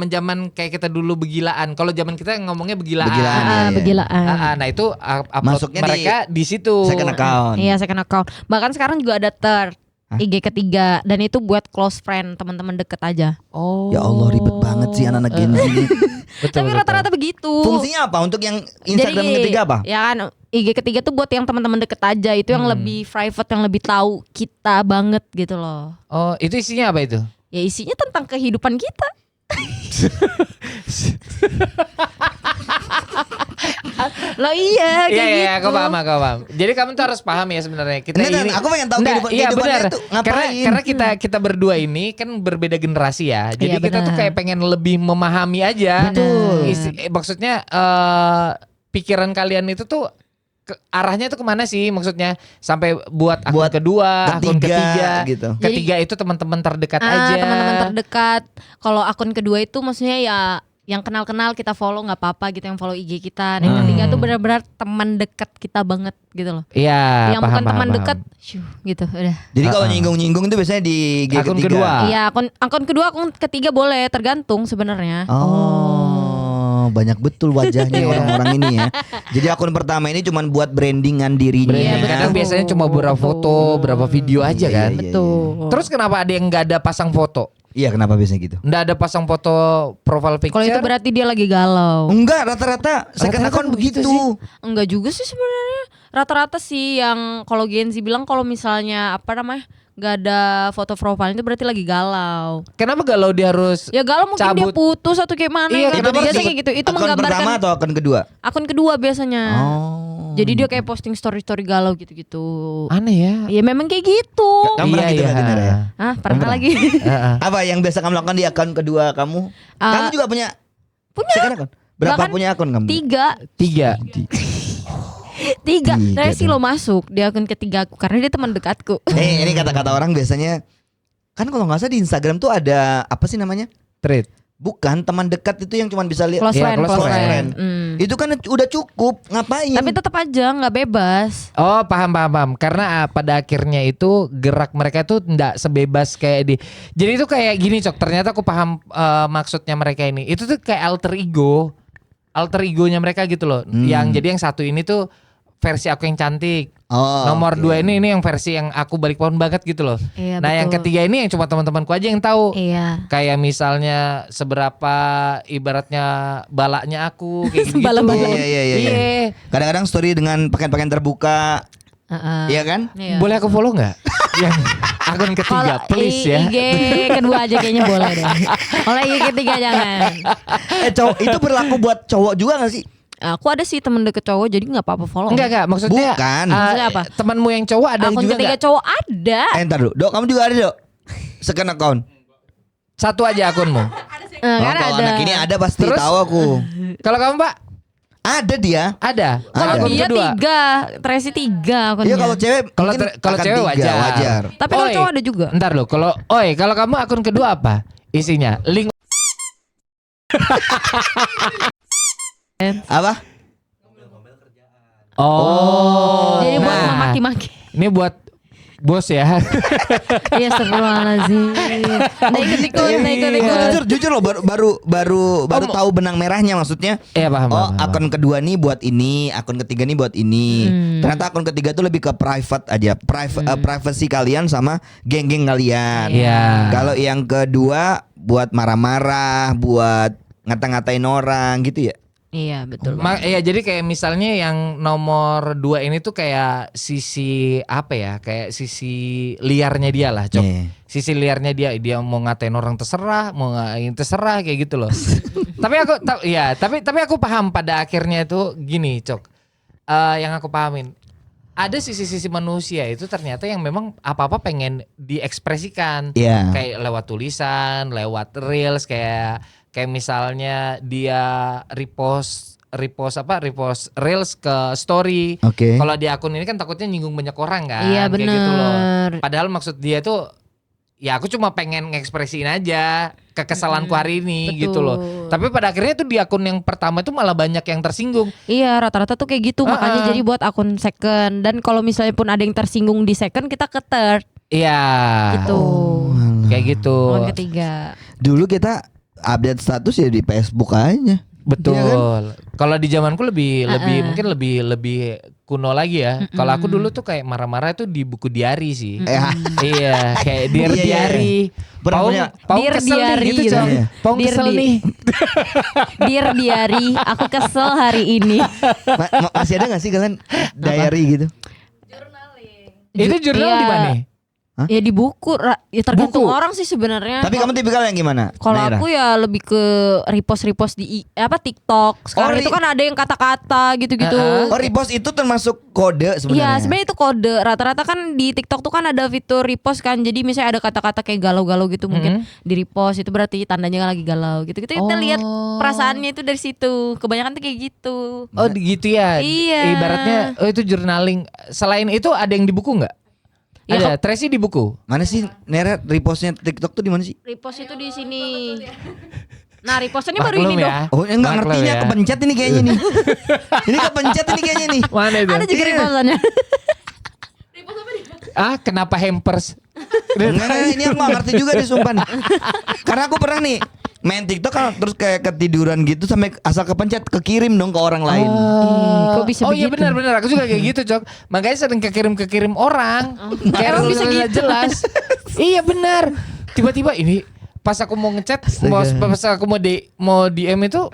zaman kayak kita dulu begilaan. Kalau zaman kita ngomongnya begilaan. Begilaan, iya, iya. begilaan. Nah itu upload Masuknya di mereka di situ. Second account. Iya, second account. Bahkan sekarang juga ada third. Hah? IG ketiga dan itu buat close friend, teman-teman deket aja. Oh. Ya Allah ribet banget sih anak-anak Gen Z ini. Betul, Tapi betul. rata-rata begitu. Fungsinya apa untuk yang Instagram Jadi, ketiga apa? Ya kan IG ketiga tuh buat yang teman-teman deket aja, itu yang lebih private, yang lebih tahu kita banget gitu loh. Oh, itu isinya apa itu? Ya isinya tentang kehidupan kita. Loh iya kayak Iya, gitu. aku paham. Jadi kamu tuh harus paham ya sebenarnya. Kita Enggak, ini aku pengen tahu Enggak, kehidupannya benar. tuh ngapain. Karena kita berdua ini kan berbeda generasi ya. Jadi Iya, kita tuh benar. kayak pengen lebih memahami aja. Betul. Maksudnya pikiran kalian itu tuh arahnya tuh kemana sih maksudnya sampai buat akun Buat kedua, akun ketiga, gitu. ketiga itu teman-teman terdekat aja. Teman-teman terdekat. Kalau akun kedua itu maksudnya ya yang kenal-kenal kita follow nggak apa-apa gitu, yang follow IG kita. Nah, yang ketiga tuh benar-benar teman dekat kita banget gitu loh. Iya, yang paham, bukan teman paham. dekat, gitu udah. Jadi kalau nyinggung-nyinggung itu biasanya di G Akun ketiga. kedua. Iya, akun kedua, akun ketiga boleh, tergantung sebenarnya. Oh, banyak betul wajahnya orang-orang ini ya. Jadi akun pertama ini cuma buat brandingan dirinya. Branding. Iya, Kadang betul. biasanya cuma beberapa foto, berapa video aja Iya, kan. iya, iya. Betul. Terus kenapa ada yang nggak ada pasang foto? Iya, kenapa biasanya gitu? Nggak ada pasang foto profile picture? Kalau itu berarti dia lagi galau. Enggak, rata-rata second Rata-rata account begitu begitu. sih. Enggak juga sih sebenarnya. Rata-rata sih yang kalau Gen Z bilang kalau misalnya apa namanya nggak ada foto profile itu berarti lagi galau. Kenapa galau dia harus? Ya galau mungkin dia Cabut. putus atau kayak mana Iya, kan. kenapa Biasanya harus kayak gitu. Itu Akun pertama menggambarkan atau akun kedua? akun kedua biasanya. Oh. Jadi dia kayak posting story-story galau gitu-gitu. Aneh ya. Ya memang kayak gitu. Kamu pernah gitu nggak, Dinara, ya? Hah, pernah lagi. Apa yang biasa kamu lakukan di akun kedua kamu? Kamu juga punya second account? Berapa Bahkan punya akun kamu? 3 Tiga. Tiga Resi tuh. lo masuk di akun ketiga aku karena dia teman dekatku. Ini kata-kata orang biasanya kan kalau nggak salah di Instagram tuh ada apa sih namanya? Trade. Bukan teman dekat itu yang cuma bisa lihat Close Iya, friend, close close friend. friend. Itu kan udah cukup, ngapain? Tapi tetap aja nggak bebas. Oh paham. Karena pada akhirnya itu gerak mereka tuh nggak sebebas kayak di. Jadi itu kayak gini Cok. Ternyata aku paham maksudnya mereka ini. Itu tuh kayak alter egonya mereka gitu loh. Yang jadi yang satu ini tuh versi aku yang cantik. Oh, Nomor oke. 2 ini yang versi yang aku balik pohon banget gitu loh. Iya, Nah yang betul. ketiga ini yang cuma teman-temanku aja yang tahu. Iya. Kayak misalnya seberapa ibaratnya balaknya aku kayak gitu. Bala-bala. Iya. Kadang-kadang story dengan pakaian-pakaian terbuka, Heeh. iya kan? Iya. Boleh aku follow nggak? yang Akun ketiga, Kalau please ya. IG kedua aja kayaknya boleh deh. Kalau IG ketiga jangan. Cowok itu berlaku buat cowok juga gak sih? Aku ada sih temen deket cowok jadi nggak apa-apa follow. Enggak, maksudnya Bukan. Maksudnya apa? Temanmu yang cowok ada Akun juga ketiga enggak? cowok ada. Entar dulu. Dok, kamu juga ada, Dok? Second account. Satu aja akunmu. Kan Kalau ada. anak ini ada pasti Terus? tahu aku. Kalau kamu, Pak? Ada dia. Ada. Kalau Ada. Akun dia kedua. 3, Tracy 3 akunnya. Iya kalau cewek Kalau mungkin kalau akan cewek tiga, wajar. Tapi kalau Oi, cowok ada juga. Ntar lo, kalau kamu akun kedua apa? Isinya link. Apa? Oh. Jadi buat nah, memaki-maki. Ini buat bos ya. Iya, astagfirullahaladzim. Nah ikut. Jujur loh baru tahu benang merahnya maksudnya. Iya paham. Oh, paham. akun kedua nih buat ini, akun ketiga nih buat ini. Ternyata akun ketiga tuh lebih ke private aja, privacy kalian sama geng-geng kalian. Iya. Kalau yang kedua buat marah-marah, buat ngata-ngatain orang gitu ya. Iya betul. Iya jadi kayak misalnya yang nomor 2 ini tuh kayak sisi apa ya? Kayak sisi liarnya dia lah, Cok. Iya. Sisi liarnya dia mau ngatain orang terserah, mau ngatain terserah kayak gitu loh. tapi aku paham pada akhirnya itu gini, Cok. Yang aku pahamin ada sisi-sisi manusia itu ternyata yang memang apa-apa pengen diekspresikan. Iya. Kayak lewat tulisan, lewat reels kayak misalnya dia repost reels ke story. Oke. Kalau di akun ini kan takutnya nyinggung banyak orang kan. Iya Kayak gitu loh. bener. Padahal maksud dia tuh ya aku cuma pengen ngekspresiin aja kekesalanku hari ini Betul. gitu loh. Tapi pada akhirnya tuh di akun yang pertama itu malah banyak yang tersinggung. Iya rata-rata tuh kayak gitu. Makanya jadi buat akun second. Dan kalau misalnya pun ada yang tersinggung di second, kita ke third. Iya. Gitu. Kayak gitu. Akun ketiga. Dulu kita update status ya di Facebook aja. Betul. Iya kan? Kalau di zamanku mungkin lebih kuno lagi ya. Kalau aku dulu tuh kayak marah-marah itu di buku diary sih. Iya, kayak Iya, iya, diary. Pernah punya. Paung Dear kesel nih diary gitu, gitu. Cong. Iya. Paung Dear kesel di- nih. Dear diary, aku kesel hari ini. Masih ada gak sih kalian diary gitu? Itu jurnal Iya. di mana? Ya di buku, ya tergantung Buku. orang sih sebenarnya. Tapi kamu tipikal yang gimana? Kalau Naira? aku ya lebih ke repost di TikTok. Sekarang itu kan ada yang kata-kata gitu-gitu. Oh, repost itu termasuk kode Iya sebenarnya. sebenarnya itu kode. Rata-rata kan di TikTok tuh kan ada fitur repost kan. Jadi misalnya ada kata-kata kayak galau-galau gitu mungkin di repost itu berarti tandanya kan lagi galau gitu. Kita lihat perasaannya itu dari situ. Kebanyakan tuh kayak gitu. Oh gitu ya. Iya. Ibaratnya itu journaling. Selain itu ada yang di buku nggak? Ya, Ada. Tracy di buku. Mana sih Nera repostnya TikTok tuh di mana sih? Repost itu di sini. Nah repostnya baru Maklum ini dong. ya. Oh, enggak Maklum ngertinya ya. kepencet ini kayaknya nih. Ini kepencet ini kayaknya nih. Mana itu? Ada juga repostannya. Kenapa hampers? Enggak, ini aku gak ngerti juga deh sumpah nih. Karena aku pernah nih main TikTok kan terus kayak ketiduran gitu sampai asal kepencet kekirim dong ke orang lain. Kok bisa Oh iya begitu? benar-benar aku juga kayak gitu, Cok. Makanya sering kekirim orang. Kayak Emang bisa nggak gitu? jelas. Iya benar. Tiba-tiba ini pas aku mau ngechat, pas aku mau DM itu,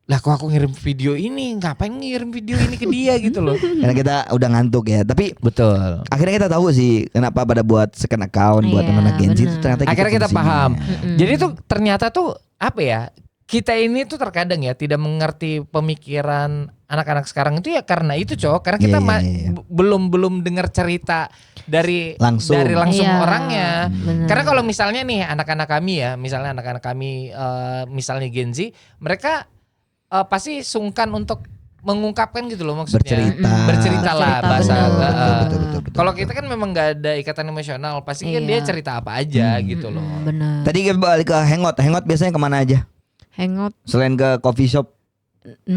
lah kok aku ngirim video ini, ngapain ngirim video ini ke dia gitu loh. Karena kita udah ngantuk ya. Tapi Betul. akhirnya kita tahu sih kenapa pada buat second account buat Iya, anak Gen Z itu benar. ternyata gitu Akhirnya kita fungsinya. paham. Jadi tuh ternyata tuh apa ya? Kita ini tuh terkadang ya tidak mengerti pemikiran anak-anak sekarang itu ya karena itu, Cok. Karena kita Iya, iya, iya. belum dengar cerita dari Langsung. Iya, orangnya. benar. Karena kalau misalnya nih anak-anak kami ya, misalnya anak-anak kami misalnya Gen Z, mereka pasti sungkan untuk mengungkapkan gitu loh maksudnya. Bercerita. Lah Bercerita, bahasa. benar. Betul. Kalau kita kan memang nggak ada ikatan emosional, pasti kan dia Iya. cerita apa aja gitu loh. Benar. Tadi kita balik ke Hangout. Hangout biasanya kemana aja? Hangout Selain ke coffee shop.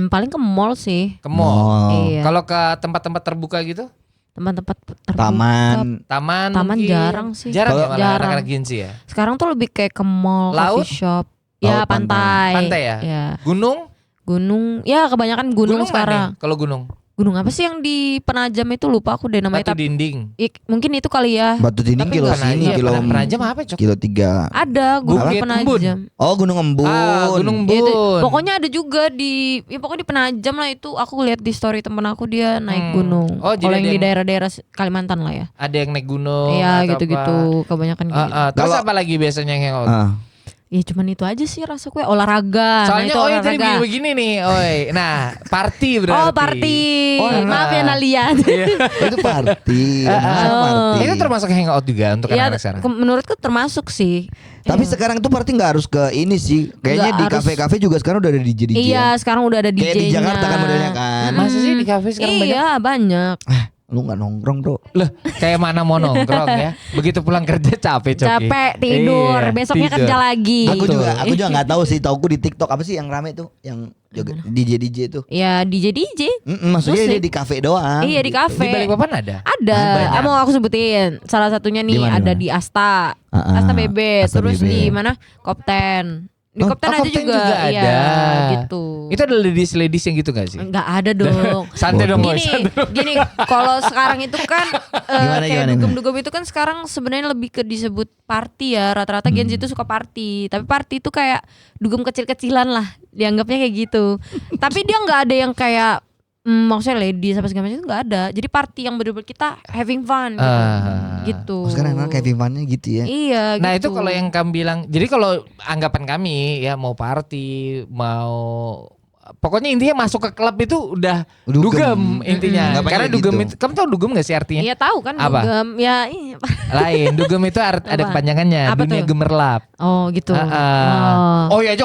paling ke mall sih. Ke mall. Iya. Kalau ke tempat-tempat terbuka gitu, Tempat-tempat terbuka. Taman. taman Taman mungkin. jarang sih. Jarang ya malah Jarang. anak-anak Gen Z ya. Sekarang tuh lebih kayak ke mall, Laut? coffee shop. Ya Laut, pantai. pantai. Pantai ya? Ya. Gunung? Gunung. Ya kebanyakan gunung mana? sekarang. Kalau gunung? Gunung apa sih yang di Penajam itu, lupa aku deh namanya. Batu dinding. Mungkin itu kali ya. Batu dinding Tapi kilo bukan sini, aja, kilo Penajam apa, Cok? kilo 3. Ada Gunung Bukit Penajam. Oh, Gunung Embun. Gunung Ya, itu, Embun. pokoknya ada juga pokoknya di Penajam lah itu. Aku lihat di story temen aku dia naik gunung. Oh, jadi kalau ada yang di yang- daerah-daerah Kalimantan lah ya. Ada yang naik gunung. Iya atau gitu-gitu, kebanyakan apa. gitu. Terus Kalau- apa lagi biasanya yang hangout? Ya cuman itu aja sih rasa gue, olahraga. Soalnya itu tadi olahraga. begini nih, Nah, party berarti. Oh party. Oh, Maaf ya nah. Nalian. Itu party. Masa party. Itu termasuk hangout juga untuk Ya anak-anak sekarang. menurutku termasuk sih. Tapi Iya. sekarang tuh party nggak harus ke ini sih. Kayaknya Nggak di harus. kafe-kafe juga sekarang udah ada DJ. Iya sekarang udah ada DJ-nya. Kayak di Jakarta kan modelnya kan. Masa sih di kafe sekarang banyak? Iya banyak. Lu nggak nongkrong bro? Loh, kayak mana mau nongkrong ya? Begitu pulang kerja capek, Coki. Capek tidur, Iya, besoknya tidur. kerja lagi. Aku Betul. juga nggak tahu sih. Tauku di TikTok apa sih yang rame tuh, yang juga DJ itu. Ya DJ. Maksudnya Musik. dia di kafe doang. Iya di gitu. kafe. Di Balikpapan ada? Ada. Banyak. Mau aku sebutin. Salah satunya nih Di mana, ada di di Asta. Ah, Asta BB. Asta Terus BB. di mana? Kopten. Di Oh, Kopten ada Kopten juga. juga Iya, ada. gitu. Itu ada ladies yang gitu gak sih? Enggak ada dong. Santai dong, boy. Gini, kalau sekarang itu kan kayak Gimana? dugem-dugem itu kan sekarang sebenarnya lebih ke disebut party ya. Rata-rata Gen Z itu suka party. Tapi party itu kayak dugem kecil-kecilan lah. Dianggapnya kayak gitu. Tapi dia nggak ada yang kayak maksudnya ladies apa segala macam itu nggak ada. Jadi party yang bener-bener kita having fun gitu. Gitu. Oh, sekarang anak Kevin Van-nya gitu ya. Iya Nah gitu. itu kalau yang kamu bilang, jadi kalau anggapan kami ya mau party, mau pokoknya intinya masuk ke klub itu udah Dugem. dugem intinya. Nggak pengen Karena gitu. dugem itu, kamu tahu dugem gak sih artinya? Iya tahu kan Apa? dugem. Ya iya. Lain, dugem itu ada Apa? kepanjangannya, Apa dunia tuh? gemerlap. Oh gitu. Oh iya aja,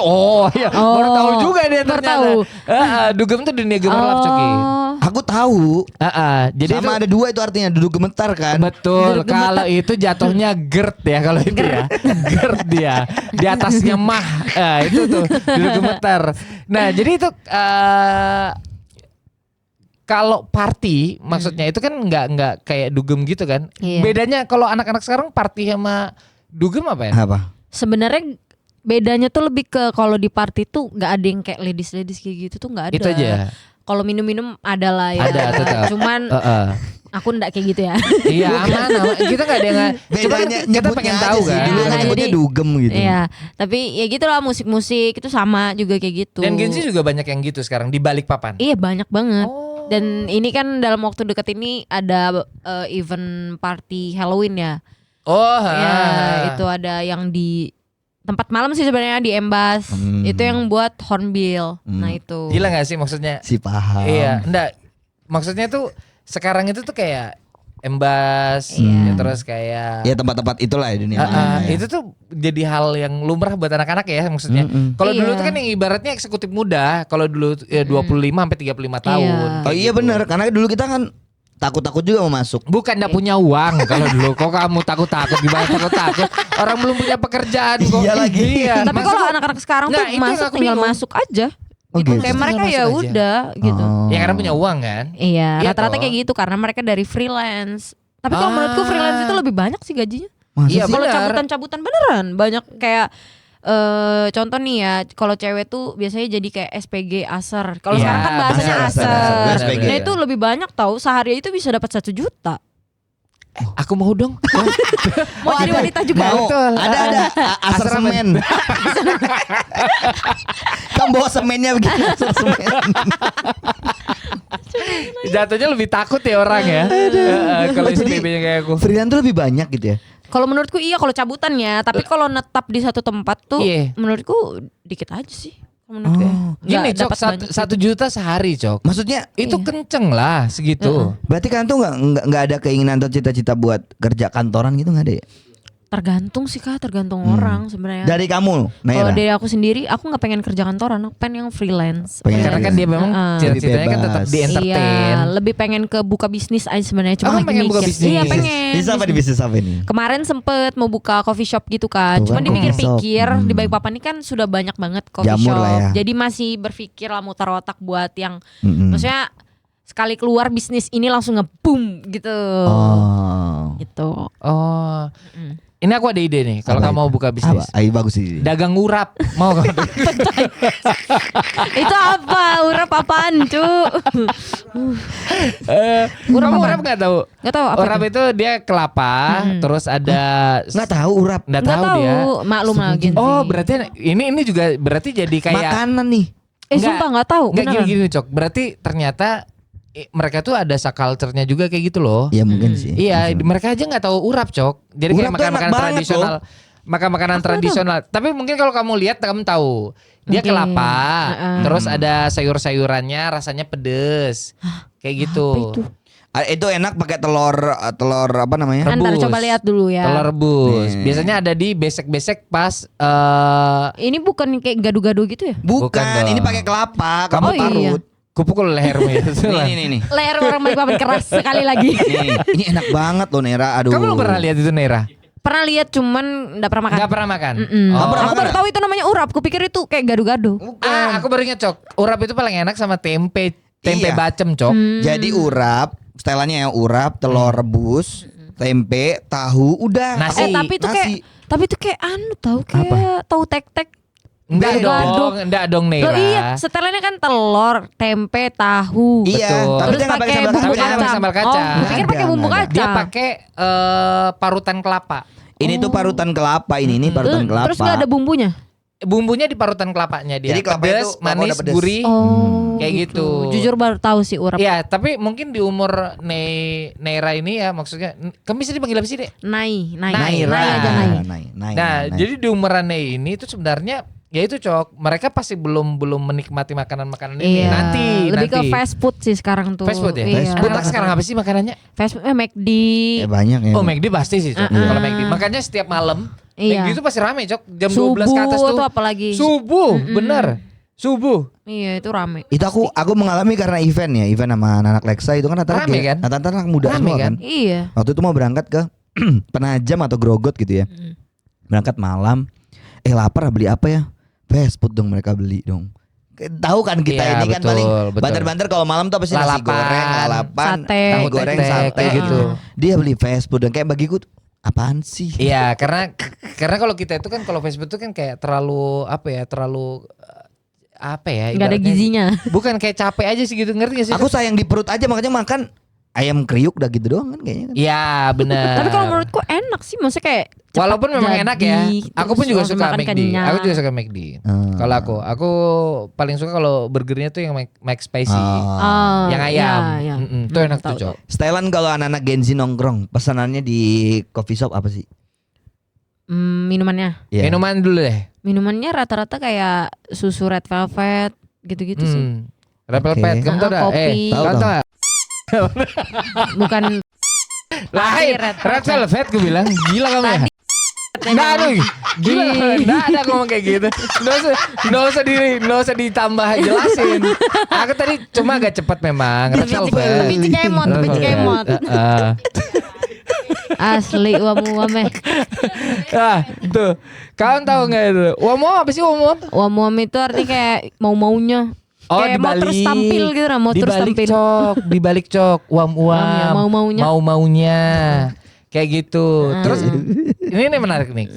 baru tahu juga dia Baru ternyata. tahu. Dugem itu dunia gemerlap, Coki. Aku tahu. Jadi Sama itu, ada 2 itu artinya, duduk gemetar kan. betul, kalau itu jatuhnya GERD ya kalau itu ya. GERD dia. Di atasnya mah. Itu tuh duduk gemetar. Nah, jadi itu kalau party maksudnya itu kan nggak kayak dugem gitu kan. Iya. Bedanya kalau anak-anak sekarang party sama dugem apa ya? Apa? Sebenarnya bedanya tuh lebih ke kalau di party tuh nggak ada yang kayak ladies kayak gitu tuh nggak ada. Itu aja. Kalau minum-minum ada lah ya. Ada, tetap. Cuman aku ndak kayak gitu ya. Iya, aman. Kita nggak ada yang cuma Bedanya kita nyebutnya pengen aja tahu sih. kan. Dulu kan Nah, nyebutnya jadi- dugem gitu. Iya, tapi ya gitulah musik-musik itu sama juga kayak gitu. Dan Gen Z juga banyak yang gitu sekarang di Balikpapan. Iya banyak banget. Oh. Dan ini kan dalam waktu dekat ini ada event party Halloween ya. Oh, Ya, itu ada yang di tempat malam sih sebenarnya di Embas. Itu yang buat Hornbill. Nah itu. Gila gak sih maksudnya? Si paham. Iya, enggak. Maksudnya tuh sekarang itu tuh kayak Embas, Iya. ya terus kayak Ya tempat-tempat itulah ya dunia. itu tuh jadi hal yang lumrah buat anak-anak ya maksudnya. Kalau Iya. dulu tuh kan yang ibaratnya eksekutif muda, kalau dulu 25 sampai 35 tahun. Iya. Oh iya benar, karena dulu kita kan takut-takut juga mau masuk. Bukan enggak punya uang kalau dulu. Kok kamu takut-takut gimana takut-takut? Orang belum punya pekerjaan kok. Iya lagi. Iya. Tapi maksud kalau gua- anak-anak sekarang Nah, tuh itu yang masuk aku tinggal bingung. masuk aja. Oh, Gitu. gitu. Kayak mereka Tinggal ya masuk aja. udah gitu. Oh. ya karena punya uang kan. Iya, Iya rata-rata toh. kayak gitu karena mereka dari freelance. Tapi kalau menurutku freelance itu lebih banyak sih gajinya. Masa Iya, sih? Kalau benar. cabutan-cabutan beneran banyak kayak contoh nih ya, kalau cewek tuh biasanya jadi kayak SPG aser. Kalau Iya, sekarang kan bahasanya aser, aser. SPG. Nah itu lebih banyak tahu, sehari itu bisa dapat 1 juta. Aku mau dong. Mau jadi wanita juga. Mau. Betul. Ada aser Aser semen. Kamu bawa semennya begitu. Aser semen. Jatuhnya lebih takut ya orang ya. Kalau Oh, jadi SPB-nya kayak aku. freelance tuh lebih banyak gitu ya. Kalau menurutku iya kalau cabutannya, tapi kalau netap di satu tempat tuh Iya. menurutku dikit aja sih. Kalau menurutku ya. Gini Nggak Cok, dapat banyak 1 juta sehari Cok. Maksudnya Itu Iya. kenceng lah segitu. berarti kalian tuh nggak ada keinginan atau cita-cita buat kerja kantoran gitu nggak ada ya? Tergantung sih Kak, tergantung orang sebenarnya. Dari kamu, Kalau Naira. dari aku sendiri, aku nggak pengen kerja kantoran, aku pengen yang freelance. Pengen Karena kan dia memang Heeh. cita-citanya kan tetap Bebas. di entertain. Iya, lebih pengen ke buka bisnis aja sebenarnya. Cuma Oh, lagi pengen buka mikir. bisnis. Iya pengen. Bisa apa di bisnis apa ini? Kemarin sempet mau buka coffee shop gitu kan. Tuh Cuma kan, dipikir-pikir coffee shop. di Balikpapan ini kan sudah banyak banget coffee Jamur shop. lah ya. Jadi masih berpikir lah mutar otak buat yang Maksudnya maksudnya sekali keluar bisnis ini langsung nge-boom gitu. Oh. Gitu. Oh. Ini aku ada ide nih. Kalau Apa kamu mau itu? buka bisnis. Apa? Ayo bagus sih. Dagang urap. Mau kan? Itu apa? Urap apaan, cu? Kamu urap nggak tahu? Nggak tahu apa Urap itu dia kelapa, terus ada Nggak tahu urap. nggak Nggak tahu dia. maklum lah Gen Z. Oh berarti ini juga berarti jadi kayak Makanan nih. Sumpah nggak tahu. Nggak beneran. gini Cok. Berarti ternyata mereka tuh ada subculture-nya juga kayak gitu loh. Ya mungkin sih. Iya, mereka aja nggak tahu urap Cok. Jadi kayak Urap tuh makan-makanan enak banget, tradisional. Makan-makanan tradisional. Tapi mungkin kalau kamu lihat kamu tahu. Dia Oke. kelapa, terus ada sayur-sayurannya rasanya pedes. Kayak gitu. Apa itu? Itu enak pakai telur apa namanya? Ntar Rebus. coba lihat dulu ya. Telur rebus. Nih. Biasanya ada di besek-besek pas Ini bukan kayak gado-gado gitu ya? Bukan Bukan, ini dong. pakai kelapa, Oh, kamu iya. parut. kupukul lehermu ya. Nih. Leher orang Balikpapan keras sekali lagi. Nih, ini enak banget loh Nera. Aduh. Kamu belum pernah lihat itu Nera? Pernah lihat cuman nggak pernah makan. Nggak pernah makan. Mm-mm. Oh. pernah Aku baru makan? tahu itu namanya urap. Kupikir itu kayak gado-gado. Bukan. Aku baru ingat Cok. Urap itu paling enak sama tempe Iya. bacem Cok. Jadi urap, setelannya ya urap, telur rebus, tempe, tahu, udah. Nasi. Tapi itu kayak kayak tahu kayak tahu tek-tek. Enggak Gado. dong Loh Nera. iya, setelannya kan telur, tempe, tahu. Iya, Betul. tapi Terus dia nggak pakai pakai sambal bumbu Tapi dia nggak kacang. pakai kacang. sambal kacang. Oh, pikir pakai Nggak bumbu ada. kacang. Dia pakai parutan kelapa. Ini tuh parutan kelapa ini parutan kelapa. Terus nggak ada bumbunya? Bumbunya di parutan kelapanya dia. Jadi kelapa pedes, itu kelapa manis, udah pedes. gurih. Oh, Kayak gitu. Jujur baru tahu sih urap. Iya, tapi mungkin di umur Neira ini ya maksudnya kamu bisa dipanggil apa sih, Dek? Nai Naira. aja Nai. Naik. Nah, jadi di umurannya ini itu sebenarnya ya itu Cok, mereka pasti belum menikmati makanan-makanan ini. Iya. Nanti Lebih ke fast food sih sekarang tuh. Fast food ya? Iya. Anak sekarang apa sih makanannya? Fast food McD. banyak ya. Oh, McD pasti sih, Cok. Kalau McD. Makanya setiap malam Iya. McD itu pasti rame, Cok. Jam Subuh 12 ke atas tuh. tuh apalagi. Subuh, bener. Subuh. Iya, itu rame. Itu aku mengalami karena event sama anak Lexa itu kan rata-rata Rame kan? anak muda Rame semua kan? kan. Iya. Waktu itu mau berangkat ke Penajam atau Grogot gitu ya. Berangkat malam. Lapar beli apa ya? Fast food dong mereka beli dong. Tahu kan kita Iya, ini kan betul, paling betul. banter-banter kalau malam tuh apa sih nasi Lalapan, goreng, lalapan, sate, tahu goreng, tek-tek, sate kayak gitu. Dia beli fast food dan kayak bagiku tuh, apaan sih? Iya, karena kalau kita itu kan kalau Facebook itu kan kayak terlalu terlalu apa ya? Nggak ada ibaratnya- gizinya. Bukan kayak capek aja sih gitu, ngerti gak sih? Aku sayang di perut aja makanya makan ayam kriuk udah gitu doang kan kayaknya kan. Iya, benar. Tapi kalau menurutku enak sih, maksudnya kayak cepat walaupun memang enak ya. jadi, Aku pun terus juga langsung suka makan McD. kenyang. Aku juga suka McD. Kalau aku paling suka kalau burgernya tuh yang McSpicy. Oh, Yang ayam. iya. Itu enak tuh, Tahu. Cok. Setelan kalau anak-anak Gen Z nongkrong, pesanannya di coffee shop apa sih? Minumannya. Iya. Minuman dulu deh. Minumannya rata-rata kayak susu red velvet gitu-gitu sih. Red Velvet, kamu tau dah? Kopi. Tahu, kamu tahu. tau gak? Bukan Lain, Red Red Velvet gue bilang. Gila kamu ya? Nggak ada, gila, nggak ada ngomong kayak gitu. Nggak usah ditambah jelasin. Aku tadi cuma agak cepat memang. Red Velvet. Biji kemot, biji kemot. Asli uam-uam Tuh, kalian tahu nggak itu? Uam apa sih uam? Uam-uam itu artinya kayak mau-maunya. Kayak mau terus tampil gitu lah, mau terus tampil. Dibalik cok, uam-uam. Ya, mau-maunya. Mau-maunya. Kayak gitu. Terus ini menarik nih.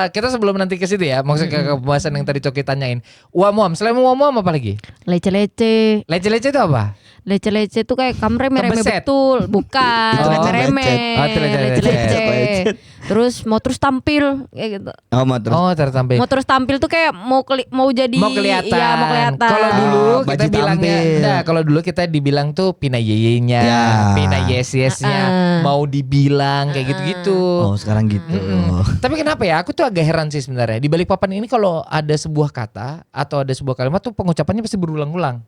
Kita sebelum nanti ke situ ya, maksudnya ke pembahasan yang tadi Coki tanyain. Uam-uam, selain uam-uam apa lagi? Lece-lece. Lece-lece itu apa? Lece-lece itu kayak kamu remeh-remeh Kebeset. betul. Bukan, Itu remeh-remeh. Oh, itu lecet-lecet. Lece-lece. Terus mau terus tampil kayak gitu. Oh mau terus. Oh, tertampil. Mau terus tampil tuh kayak mau jadi Mau kelihatan. Iya, mau kelihatan. Kalau dulu Oh, kita baju bilangnya, tampil. nah kalau dulu kita dibilang tuh pina yeye-nya, Ya. pina yes-yes-nya, mau dibilang kayak gitu-gitu. Oh sekarang gitu. Tapi kenapa ya? Aku tuh agak heran sih sebenarnya. Di Balikpapan ini kalau ada sebuah kata atau ada sebuah kalimat tuh pengucapannya pasti berulang-ulang.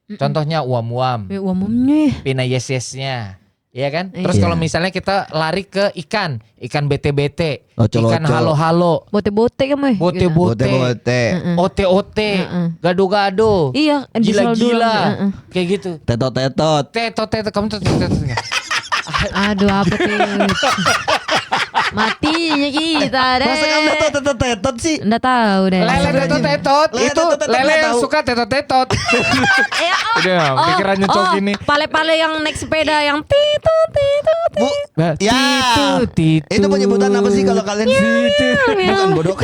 Contohnya uam-uam, Ya, umumnya. pina yes-yesnya. Iya kan? Iya. Terus kalau misalnya kita lari ke ikan bete-bete, Loco-loco. ikan halo-halo, Bote-bote kamu. bote-bote, Bote-bote. ote-ote, gado-gado, Iya, gila-gila, kayak gitu. Tetot-tetot. Tetot, kamu tetot nggak? Aduh, apa tuh? Matinya kita deh. Masa kamu tahu tetot-tetot sih? Nggak tahu deh. Lele tetot-tetot, Lele itu tetot-tetot lele nggak yang tahu. suka tetot-tetot. Ya, Udah, pikirannya cok ini. Pale-pale yang naik sepeda yang titu. Bu, ya. Titu. Itu penyebutan apa sih kalau kalian? Titu. Bukan bodoh.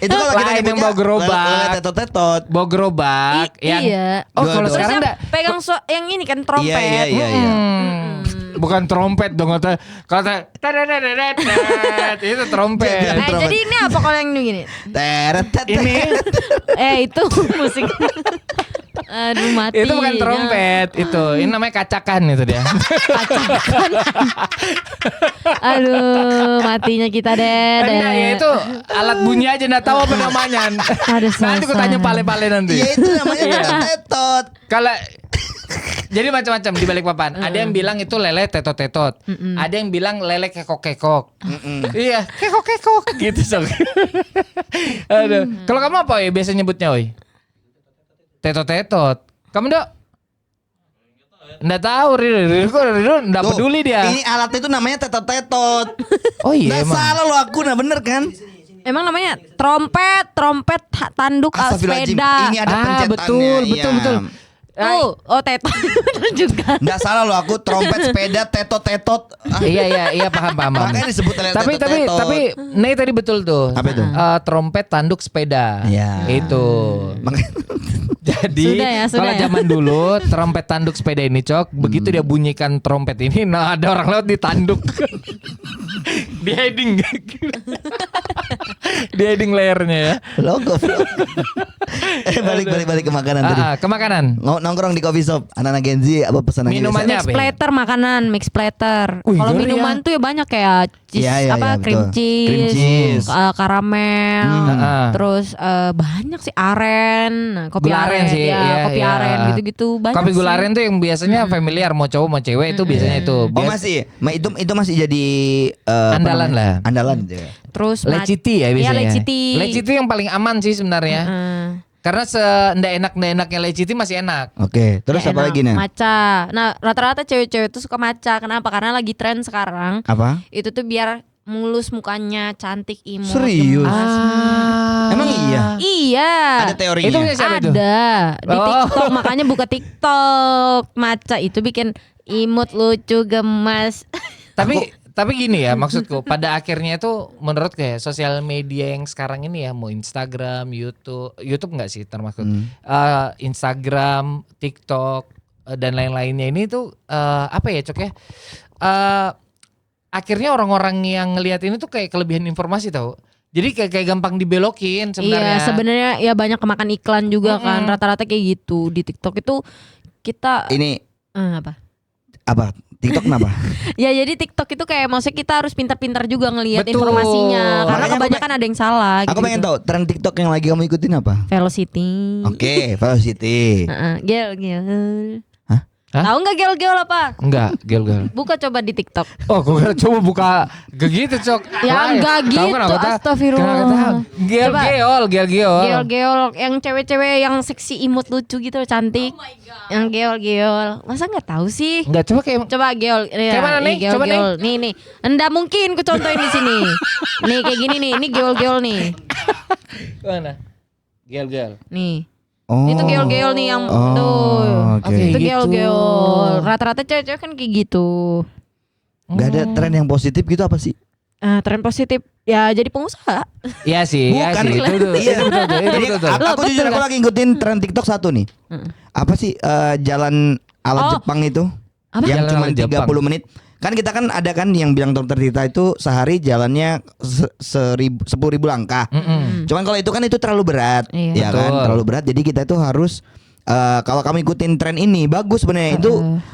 Itu kalau kita Lain yang nyebutnya bawa gerobak. lele tetot-tetot. Bawa gerobak yang Iya. Oh, kalau Dua-dua. sekarang Terus yang pegang yang ini kan trompet. Iya. Bukan trompet dong kata itu trompet. Trompet. Jadi ini apa kalau yang gini? Teret Ini Itu musik. Aduh mati. itu bukan trompet, itu. Ini namanya kacakan itu dia. Aduh matinya kita deh. Enggak ya itu alat bunyi aja enggak tahu apa namanya. Nanti aku tanya pale-pale nanti. Ya itu namanya tetot-tetot. Kalau jadi macam-macam di balik papan. Ada yang bilang itu lele tetot-tetot. Ada yang bilang lele kekok-kekok. Iya, kekok-kekok gitu Sok. Aduh. Kalau kamu apa ya biasa nyebutnya, Oi? Tetot-tetot. Kamu Dok? Nggak tahu, Rido nggak peduli dia. Ini alatnya itu namanya tetot-tetot. Oh iya Nggak emang. salah lo aku, nah bener kan? Emang namanya trompet tanduk Astagfirullahaladzim. sepeda. Ini ada pencetannya. Betul. Tetot juga. Nggak salah lo aku, trompet sepeda tetot-tetot. Iya paham. Makanya disebut lele Tapi tetot-tetot. Nih tadi betul tuh. Apa itu? Trompet tanduk sepeda. Iya. Itu. Jadi Sudah kalau ya. zaman dulu trompet tanduk sepeda ini Cok, begitu dia bunyikan trompet ini, nah ada orang lewat ditanduk. Di heading. Di heading layernya ya. Logo. Balik ke makanan tadi. Ke makanan. Nongkrong di coffee shop, anak-anak Gen Z apa pesanan Minumannya Mix apa ya? platter makanan, mix platter. Wih, Kalau ngeri minuman ya. tuh ya banyak kayak cheese, Iya, cream betul. cheese, Cream cheese. karamel, terus banyak sih aren, kopi Gula aren sih, ya, iya, kopi iya. aren gitu-gitu banyak. Kopi sih. gula aren tuh yang biasanya familiar mau cowok mau cewek itu biasanya itu. Oh masih, itu masih jadi Andalan lah. Andalan gitu ya. Terus Leciti ya biasanya. Iya, leciti. Leciti yang paling aman sih sebenarnya. Karena ndak enaknya leciti masih enak. Oke, terus Ya, apa enak. lagi nih? Matcha. Nah, rata-rata cewek-cewek tuh suka matcha. Kenapa? Karena lagi tren sekarang. Apa? Itu tuh biar mulus mukanya, cantik, imut. Serius? gemas. Emang iya? Iya. Ada teorinya. Itu punya siapa itu? Ada di Oh. TikTok, makanya buka TikTok. Matcha itu bikin imut, lucu, gemas. Tapi gini ya maksudku pada akhirnya itu menurut kayak sosial media yang sekarang ini ya mau Instagram, YouTube nggak sih termasuk Instagram, TikTok dan lain-lainnya ini tuh apa ya Cok ya? Akhirnya orang-orang yang ngelihat ini tuh kayak kelebihan informasi tau. Jadi kayak gampang dibelokin sebenarnya. Iya, sebenarnya ya banyak kemakan iklan juga kan. Rata-rata kayak gitu di TikTok itu kita Ini apa? TikTok kenapa? Ya jadi TikTok itu kayak maksudnya kita harus pintar-pintar juga ngelihat Betul. informasinya. Karena Makanya aku kebanyakan ada yang salah. Aku pengen tahu tren TikTok yang lagi kamu ikutin apa? Velocity. Oke, Velocity. Gel. Hah? Tahu nggak gel apa? Enggak, gel. Buka coba di TikTok. Oh, gue coba buka gitu Cok. Ya Lain. enggak Tahu gitu, kan aku tahu. astagfirullah. Kenapa tahu? Gel. Gel yang cewek-cewek yang seksi imut lucu gitu cantik. Yang gel. Masa nggak tahu sih? Enggak coba kayak Coba gel. Kayak mana nih? Coba gel. Nih. Enggak mungkin ku contohin di sini. Nih kayak gini nih. Ini gel nih. mana? Gel. Nih. Oh. Itu gel nih yang tuh. Oke. Itu Gitu. gel. Rata-rata cewek-cewek kan kayak gitu. Gak ada tren yang positif gitu apa sih? Tren positif ya jadi pengusaha. Iya sih, Bukan. Itu Iya. Jadi betul. aku jujur aku lagi ngikutin tren TikTok satu nih. Apa sih jalan ala Jepang itu? Apa? Yang Jalan cuma ala Jepang. 30 menit. Kan kita kan ada kan yang bilang dokter Tita itu sehari jalannya 10.000 langkah. Cuman kalau itu kan itu terlalu berat, Iya. ya kan? Betul. Terlalu berat. Jadi kita itu harus kalau kamu ikutin tren ini bagus sebenarnya itu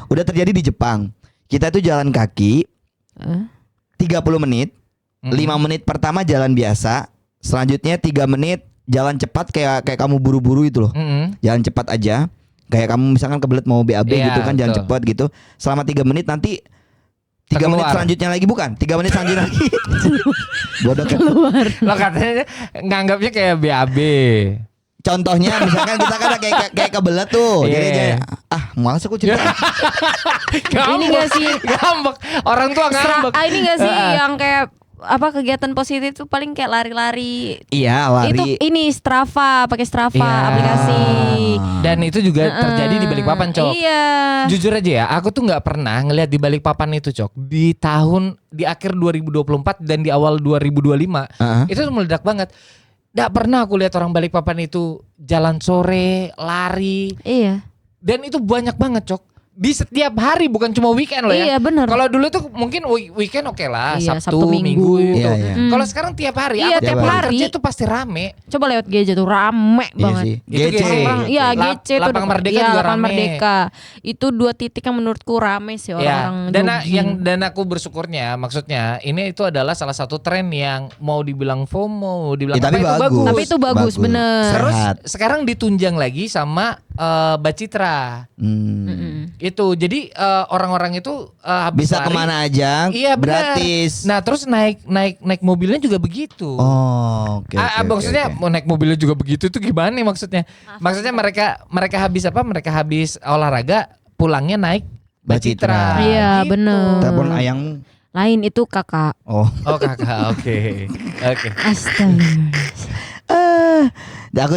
udah terjadi di Jepang. Kita itu jalan kaki 30 menit, 5 menit pertama jalan biasa, selanjutnya 3 menit jalan cepat kayak kamu buru-buru itu loh. Jalan cepat aja. Kayak kamu misalkan kebelet mau BAB Iya, gitu kan jalan betul. cepat gitu. Selama 3 menit nanti 3 menit Keluar. selanjutnya lagi bukan 3 menit selanjutnya lagi. Bodoh kan. Lo katanya nganggapnya kayak BAB. Contohnya misalkan kita kan kayak kebelet tuh. Jadi Iya. kayak malas aku cerita. Ini gak sih Ngambek. Orang tua ngambek. ini gak sih yang kayak apa kegiatan positif tuh paling kayak lari-lari. Iya, Itu lari. ini Strava, pakai Strava Iya. aplikasi. Dan itu juga terjadi di Balikpapan, Cok. Iya. Jujur aja ya, aku tuh nggak pernah ngelihat di Balikpapan itu, Cok. Di akhir 2024 dan di awal 2025 Heeh. itu tuh meledak banget. Nggak pernah aku lihat orang Balikpapan itu jalan sore, lari. Iya. Dan itu banyak banget, Cok. Di setiap hari, bukan cuma weekend loh ya. Iya benar. Kalau dulu tuh mungkin weekend oke lah, Iya, Sabtu, Minggu itu. Iya, iya. Kalau sekarang tiap hari, Iya, aku tiap pulang hari. kerja itu pasti rame. Coba lewat GC tuh rame Iya banget. sih. Itu GC. GC. Iya GC tuh Lapangan Merdeka iya, juga Lapangan rame. Merdeka. Itu 2 titik yang menurutku rame sih orang-orang jogging. Dan aku bersyukurnya, maksudnya ini itu adalah salah satu tren yang mau dibilang FOMO, mau dibilang Tapi apa, itu bagus. Tapi itu bagus, bener. Terus Sehat. sekarang ditunjang lagi sama Bacitra. Itu jadi orang-orang itu habis Bisa lari, kemana aja, iya, benar. gratis. Nah terus naik mobilnya juga begitu. Oh, oke. Maksudnya mau naik mobilnya juga begitu itu gimana nih maksudnya? Maksudnya mereka habis apa? Mereka habis olahraga pulangnya naik Bacitra. Iya, Gitu. bener. Telepon ayang. Lain itu kakak. Oh. Oh kakak, oke. Astaga. Aku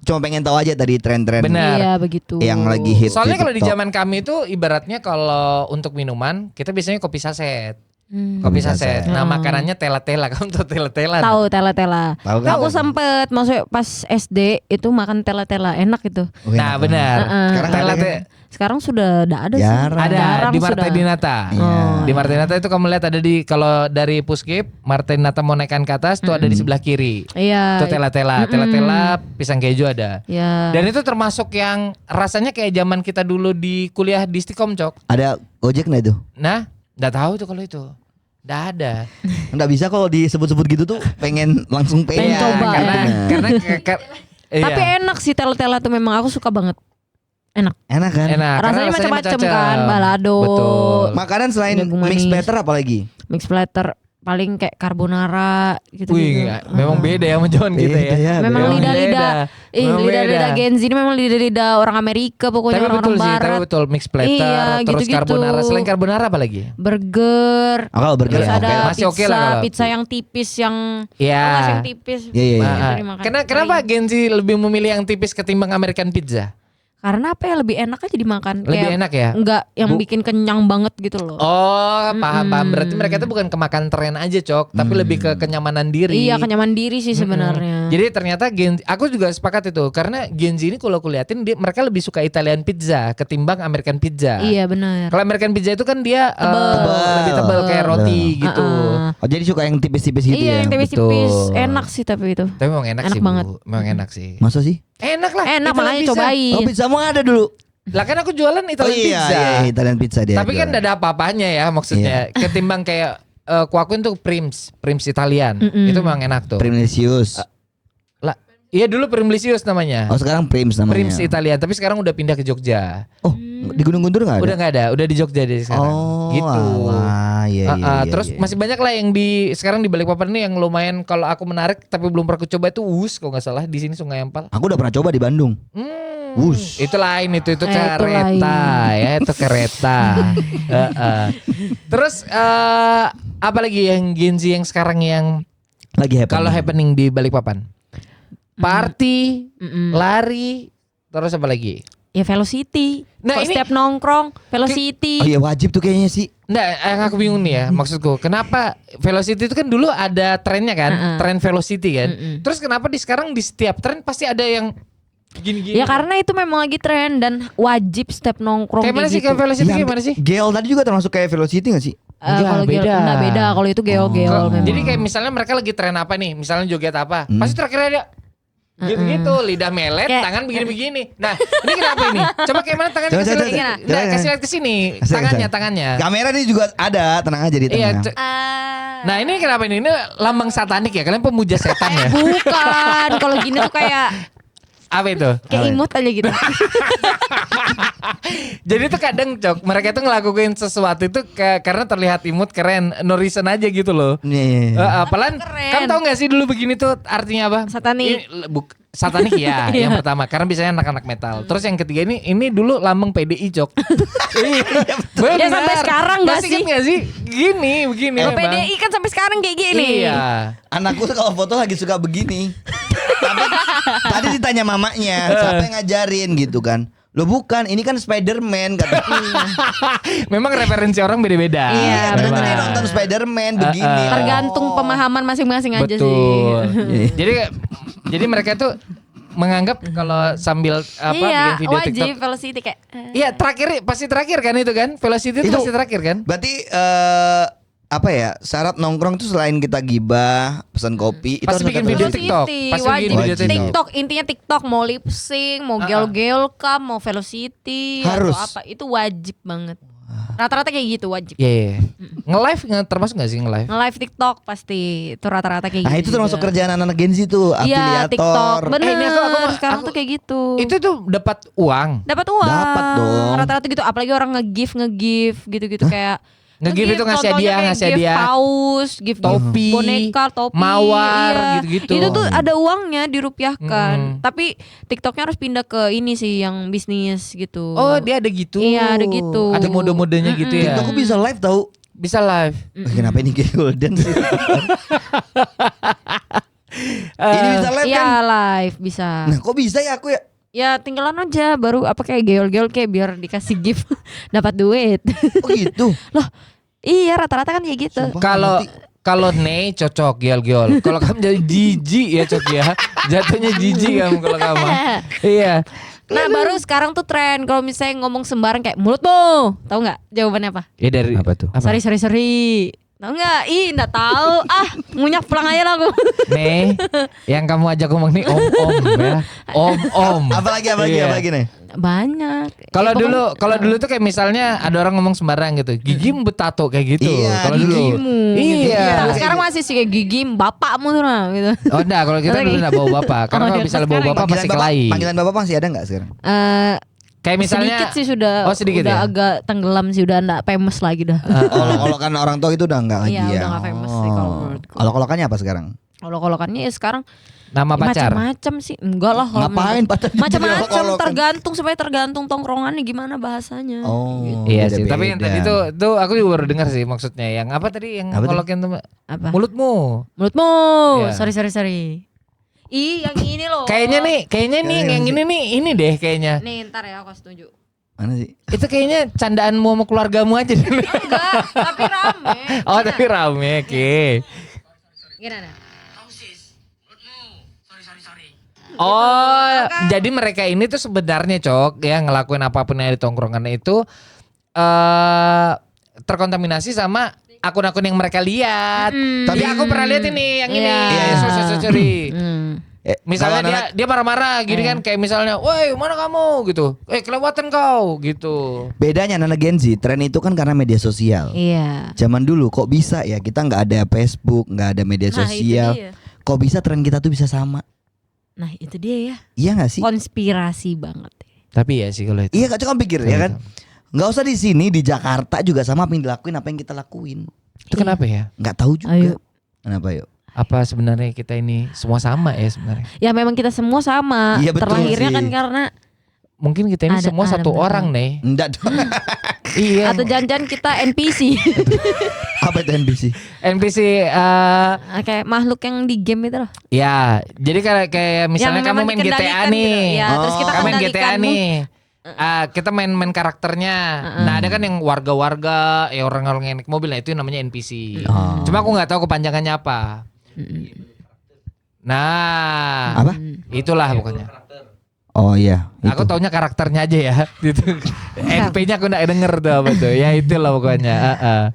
cuma pengen tahu aja tadi tren-tren Benar. Iya begitu. yang lagi hit. Soalnya kalau di TikTok. zaman kami itu ibaratnya kalau untuk minuman kita biasanya kopi saset. Kopi Kopi saset. saset. Nah makanannya tela-tela. Kamu tahu tela-tela? Tahu tela-tela. Tahu kan? Aku sempet masuk pas SD itu makan tela-tela, enak itu. Oh, Nah enak benar. Heeh. Sekarang ada Tela-tela. kan? Sekarang sudah enggak ada sih. Jarang. Ada Jarang di sudah. Marta Dinata. Iya. Di Marta Dinata itu kamu lihat ada di kalau dari Puskip, Marta Dinata mau naikkan ke atas tuh ada di sebelah kiri. Iya. Itu tela-tela, tela-tela pisang keju ada. Iya. Dan itu termasuk yang rasanya kayak zaman kita dulu di kuliah di Stikom, Cok. Ada Gojek nggak itu? Nah, enggak tahu tuh kalau itu. Enggak ada. Nggak bisa kalau disebut-sebut gitu tuh pengen langsung Pengen pengen coba, karena ya. karena Tapi iya. enak sih tela-tela tuh memang aku suka banget. Enak. Enak kan? Enak. karena Rasanya macam-macam macam-macam. kan, balado. Betul. Makanan selain Jagung mix manis. platter apa lagi? Mix platter paling kayak carbonara gitu. Wih, memang beda ya sama John kita Beda ya. ya, Memang Memang lidah-lidah, beda. Memang lidah-lidah beda. Gen Z ini memang lidah-lidah orang Amerika pokoknya Tapi orang-orang betul sih, barat. tapi betul mix platter, Iya, terus gitu-gitu. carbonara. Selain carbonara apa lagi? Burger. Oh, kalau burger Terus ya, ada oke. Masih pizza, oke lah kalau- pizza yang tipis yang Iya. tau nggak sih yang tipis. Iya, iya, iya. Ah, Itu dimakan. kenapa Gen Z lebih memilih yang tipis ketimbang American pizza? Karena apa ya lebih enak aja dimakan. Lebih enak ya? Enggak yang Bu- bikin kenyang banget gitu loh. Oh, paham. Berarti mereka itu bukan kemakan tren aja, Cok, tapi lebih ke kenyamanan diri. Iya kenyaman diri sih sebenarnya. Jadi ternyata aku juga sepakat itu karena Gen Z ini kalau aku liatin mereka lebih suka Italian pizza ketimbang American pizza. Iya benar. Kalau American pizza itu kan dia Tebel. lebih tebal kayak roti gitu. Oh, jadi suka yang tipis-tipis gitu Iya ya? yang tipis-tipis Betul. enak sih tapi itu. Tapi memang enak, Enak sih, banget. Bu. Memang enak sih. Masa sih? Enak lah. Enak Italian makanya pizza. cobain. Oh, pizza mau ada dulu. Lah kan aku jualan Oh Italian iya, pizza. iya, Italian pizza dia. Tapi kan jualan. gak ada apa-apanya ya maksudnya. Ketimbang kayak kuakuin tuh Prims Italian. Itu memang enak tuh. Primlicious. Lah, iya dulu Primlicious namanya. Oh, sekarang Prims namanya. Prims Italian, tapi sekarang udah pindah ke Jogja. Oh, di Gunung Guntur enggak ada? Udah nggak ada, udah di Jogja deh sekarang. Oh, Gitu. alah, iya, iya, iya, Terus iya. masih banyak lah yang sekarang di Balikpapan ini yang lumayan kalau aku menarik tapi belum pernah aku coba itu kalau nggak salah di sini Sungai Ampel. Aku udah pernah coba di Bandung. Wus. Itu lain itu itu kereta lain. ya itu kereta. Terus apa lagi yang Gen Z yang sekarang yang Lagi happening. kalau happening di Balikpapan? Party, lari, terus apa lagi? Ya Velocity. Nah, Kok ini- setiap nongkrong Velocity. Oh iya wajib tuh kayaknya sih. Nggak, yang aku bingung nih ya maksudku kenapa Velocity itu kan dulu ada trennya kan, tren Velocity kan. Terus kenapa sekarang di setiap tren pasti ada yang gini-gini? Ya karena itu memang lagi tren dan wajib setiap nongkrong kayak mana kayak sih gitu. kayak Velocity Iya, gimana sih? Gel tadi juga termasuk kayak Velocity gak sih? Enggak, Kalau beda. enggak beda. Kalau itu geo-geo memang. Jadi kayak misalnya mereka lagi tren apa nih, misalnya joget apa, pasti terakhir ada gitu-gitu, lidah melet, Kayak- tangan begini-begini. Nah, ini kenapa ini? Coba kayak mana tangannya Coba, kasih coba, lihat. coba. Nah, Coba. kasih lihat ke sini, Kasih. tangannya. Kamera ini juga ada, tenang aja di Iya. tengah. Nah, ini kenapa ini? Ini lambang satanik ya? Kalian pemuja setan ya? Bukan, kalau gini tuh kayak Apa itu? imut aja gitu. Jadi tuh kadang Cok, mereka tuh ngelakuin sesuatu itu karena terlihat imut, keren, no reason aja gitu loh. Iya. Apalagi Keren. kamu tahu gak sih dulu begini tuh artinya apa? Satanik. Satanik ya, yang pertama karena biasanya anak-anak metal. Terus yang ketiga ini dulu lambang PDI Cok. Benar. Ya, sampai sekarang nggak Masih sih? ingat nggak sih? Begini Kalau memang. PDI kan sampai sekarang kayak gini. Iya. Anakku tuh kalau foto lagi suka begini. Tapi tadi ditanya mamanya, siapa yang ngajarin gitu kan? Lo bukan, ini kan Spider-Man kata. Memang referensi orang beda-beda. Iya, Karena memang. tadi nonton Spider-Man begini. Tergantung pemahaman masing-masing aja sih. Betul. Jadi Jadi mereka tuh menganggap kalau sambil bikin video wajib TikTok. velocity kayak. Iya, pasti terakhir kan itu kan? Velocity itu pasti terakhir kan? Berarti apa ya? Syarat nongkrong tuh selain kita gibah, pesan kopi, itu Pasti harus bikin ada video velocity. TikTok. Pasti bikin Wajib. video TikTok. TikTok intinya TikTok mau lip sync, mau gel-gelcam, mau velocity Harus. atau apa itu wajib banget. Rata-rata kayak gitu wajib. Iya. Nge-live termasuk gak sih nge-live? Nge-live TikTok pasti itu rata-rata kayak gitu. Nah itu termasuk juga. kerjaan anak-anak Gen Z tuh, Iya, TikTok. afiliator. Bener. ini Sekarang aku- tuh kayak gitu. Itu tuh dapat uang. Dapat uang. Dapat dong. Rata-rata gitu, apalagi orang nge-give gitu-gitu kayak Nge-give itu ngasih contohnya hadiah, kayak ngasih gift hadiah. paus, gift Topi, boneka, topi, mawar, iya. gitu-gitu. Itu tuh ada uangnya dirupiahkan. Tapi TikToknya harus pindah ke ini sih yang bisnis gitu. Oh, dia ada gitu. Iya, ada gitu. Ada mode-modenya gitu ya. TikTok bisa live tau. Bisa live. Kenapa ini kayak golden sih? Ini bisa live Iya, kan? live bisa. Nah kok bisa ya aku ya? Ya tinggalan aja baru apa kayak geol-geol kayak biar dikasih gift dapat duit. Oh gitu. Loh, iya rata-rata kan kayak gitu. Sumpah, Kalau ngerti. kalau Nei cocok giol-giol. Kalau kamu jadi jijik ya Cok ya. Jatuhnya jijik kamu kalau kamu. Iya. Nah baru sekarang tuh tren kalau misalnya ngomong sembarang kayak mulutmu, tahu nggak jawabannya apa? Ya dari Apa tuh? Sorry. Tahu nggak? Ih nggak tahu. Munyak pulang aja lah aku. Nih, yang kamu ajak ngomong nih om ya. Om. Apalagi Iya. nih? Banyak. Kalau Ya, dulu tuh kayak misalnya ada orang ngomong sembarang gitu. Gigimu betato kayak gitu. Iya, Kalau dulu. gigimu. Iya. Tapi sekarang masih sih kayak gigi bapakmu tuh nah gitu. Oh enggak, kalau kita dulu enggak bawa bapak. Karena Oh, kalau dia misalnya bawa sekarang. bapak pasti kelahi. Panggilan bapak masih ada nggak sekarang? Kayak misalnya sedikit sih sudah. Oh, sedikit udah ya? agak tenggelam sih udah enggak famous lagi dah. Kalau kan orang tua itu udah nggak lagi Iya, ya. udah nggak famous sih kalau menurutku. Kalau-kolokannya apa sekarang? Kalau-kolokannya ya sekarang nama pacar. macam-macam sih. Enggak lah kalau Ngapain pacar di macam-macam olok-olokan? tergantung tongkrongannya gimana bahasanya. Oh. Iya sih, beda-beda. tapi yang tadi tuh aku juga baru dengar sih maksudnya. Yang apa tadi yang Apa tadi? ngolokin tuh Apa? mulutmu. Mulutmu. Iya. Sorry. Ih, yang ini loh. Kayaknya nih yang ini nih ini deh kayaknya. Nih, ntar ya aku kasih tunjuk. Mana sih? Itu kayaknya candaanmu sama keluargamu aja. Enggak, tapi rame. Oh, tapi rame, oke. Gimana? Oh, jadi mereka ini tuh sebenarnya Cok ya ngelakuin apapun yang ada di tongkrongan itu terkontaminasi sama akun-akun yang mereka lihat. Tapi aku pernah lihat ini yang ini. Iya. Sorry. Misalnya kalau anak- dia marah-marah gini kan kayak misalnya, "Woi, mana kamu?" gitu. Kelewatan kau gitu. Bedanya anak Gen Z, tren itu kan karena media sosial. Iya. Zaman dulu kok bisa ya kita nggak ada Facebook, nggak ada media Nah, itu sosial. dia. Kok bisa tren kita tuh bisa sama? Nah, itu dia ya. Iya nggak sih? Konspirasi banget. Tapi ya sih kalau itu. Iya, coba pikir ya kan. Nggak usah di sini, di Jakarta juga sama apa yang dilakuin, apa yang kita lakuin. Itu kenapa ya? Nggak tahu juga. Ayo. Kenapa yuk? Apa sebenarnya kita ini semua sama ya sebenarnya? Ya memang kita semua sama. Iya, betul Terlahirnya sih. kan karena Mungkin kita ini Ada- semua ada satu benar. orang nih. Enggak dong. Iya. atau jangan-jangan kita NPC. Apa itu NPC? NPC Kayak makhluk yang di game itu loh. ya, jadi kayak misalnya Yang kamu memang main GTA dikendalikan nih. gitu. Ya, terus kita Kamu main GTA kendalikan nih. Kita main karakternya. Nah, ada kan yang warga-warga, ya orang-orang yang naik mobil, nah itu namanya NPC. Cuma aku nggak tahu kepanjangannya apa. Nah, Apa? itulah pokoknya. Oh iya. Aku itu. taunya karakternya aja ya. Gitu. NP-nya aku nggak denger tuh apa tuh. Ya itulah pokoknya.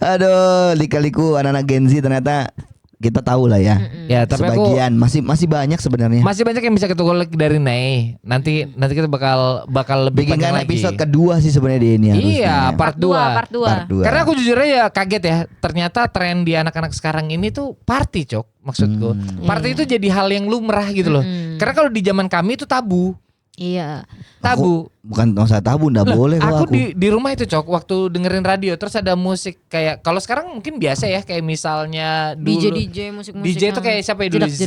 Aduh, lika-liku anak-anak Gen Z ternyata kita tahu lah ya. Ya, tapi aku Sebagian masih banyak sebenarnya. masih banyak yang bisa kita kulik dari Nei. Nanti kita bakal lebih Bikinkan panjang lagi. episode kedua sih sebenarnya di ini harusnya. Iya, part 2. Part 2. Part 2. Karena aku jujur aja kaget ya. Ternyata tren di anak-anak sekarang ini tuh party, Cok, maksudku. Party itu jadi hal yang lumrah gitu loh. Karena kalau di zaman kami itu tabu. Iya. Tabu. Bukan usah tabu, enggak boleh kok Aku di rumah itu Cok waktu dengerin radio terus ada musik kayak kalau sekarang mungkin biasa ya kayak misalnya dulu DJ musik-musik. DJ itu kayak siapa ya dulu Z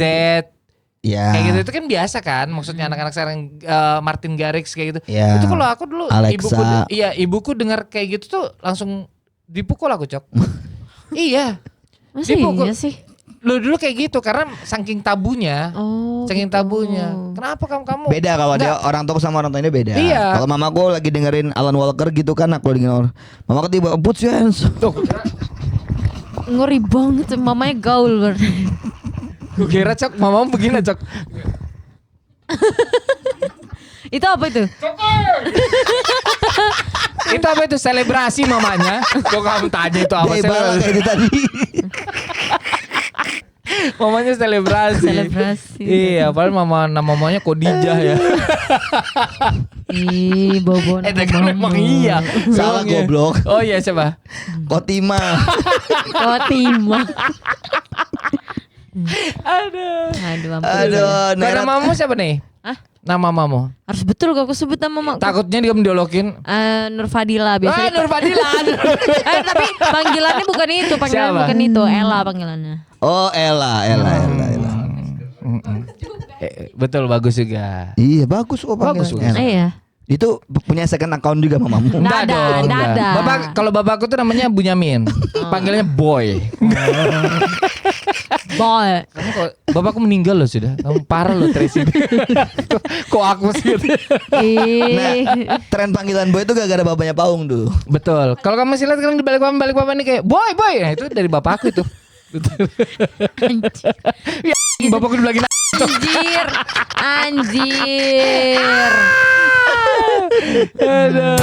Ya. kayak gitu itu kan biasa kan maksudnya anak-anak sekarang Martin Garrix kayak gitu. Ya. Itu kalau aku dulu Alexa. ibuku dengar kayak gitu tuh langsung dipukul aku Cok. Iya. Masih Dipukul. iya sih. Lo dulu kayak gitu karena saking tabunya. Oh. Saking gitu. tabunya. Kenapa kamu? Beda kalau dia orang tua sama orang tuanya beda. Iya. Kalau mamaku lagi dengerin Alan Walker gitu kan, aku lagi dengerin. Mamaku tiba put your hands. Tuh, Ngeri banget mamanya gaul berarti. gue kira Cok, mamamu begini Cok. Itu apa itu? Itu apa itu selebrasi mamanya? Kok kamu tanya itu apa Bala kayak itu tadi. Mamanya selebrasi. Iya, padahal namanya Khadijah ya. Ih, bobo Kan emang iya. Salah goblok. Oh iya siapa? Kotima. Kotima. Aduh. Ampun. Aduh, Kalau namamu siapa nih? Hah? Nama mamamu. Harus betul gak aku sebut nama mama. Takutnya dia mendialokin. Nur Fadila biasanya. Nur Fadila. Tapi panggilannya bukan itu, panggilannya Siapa? bukan itu, Ella panggilannya. Oh, Ella. Betul, bagus juga. Iya, bagus kok Bagus, panggilan bagus. Ella. Iya. Itu punya second account juga mamamu. Nggak ada. Bapak, kalau bapakku tuh namanya Bunyamin. Panggilannya Boy. Boy. Kamu kok bapakku meninggal loh sudah. Kamu parah loh Tracy. Kok aku sih? Nah, tren panggilan boy itu gara-gara bapaknya Paung tuh. Betul. Kalau kamu masih lihat sekarang di balik papan ini kayak boy. Nah, itu dari bapakku itu. Betul. Ya, bapakku lagi Anjir. Aduh.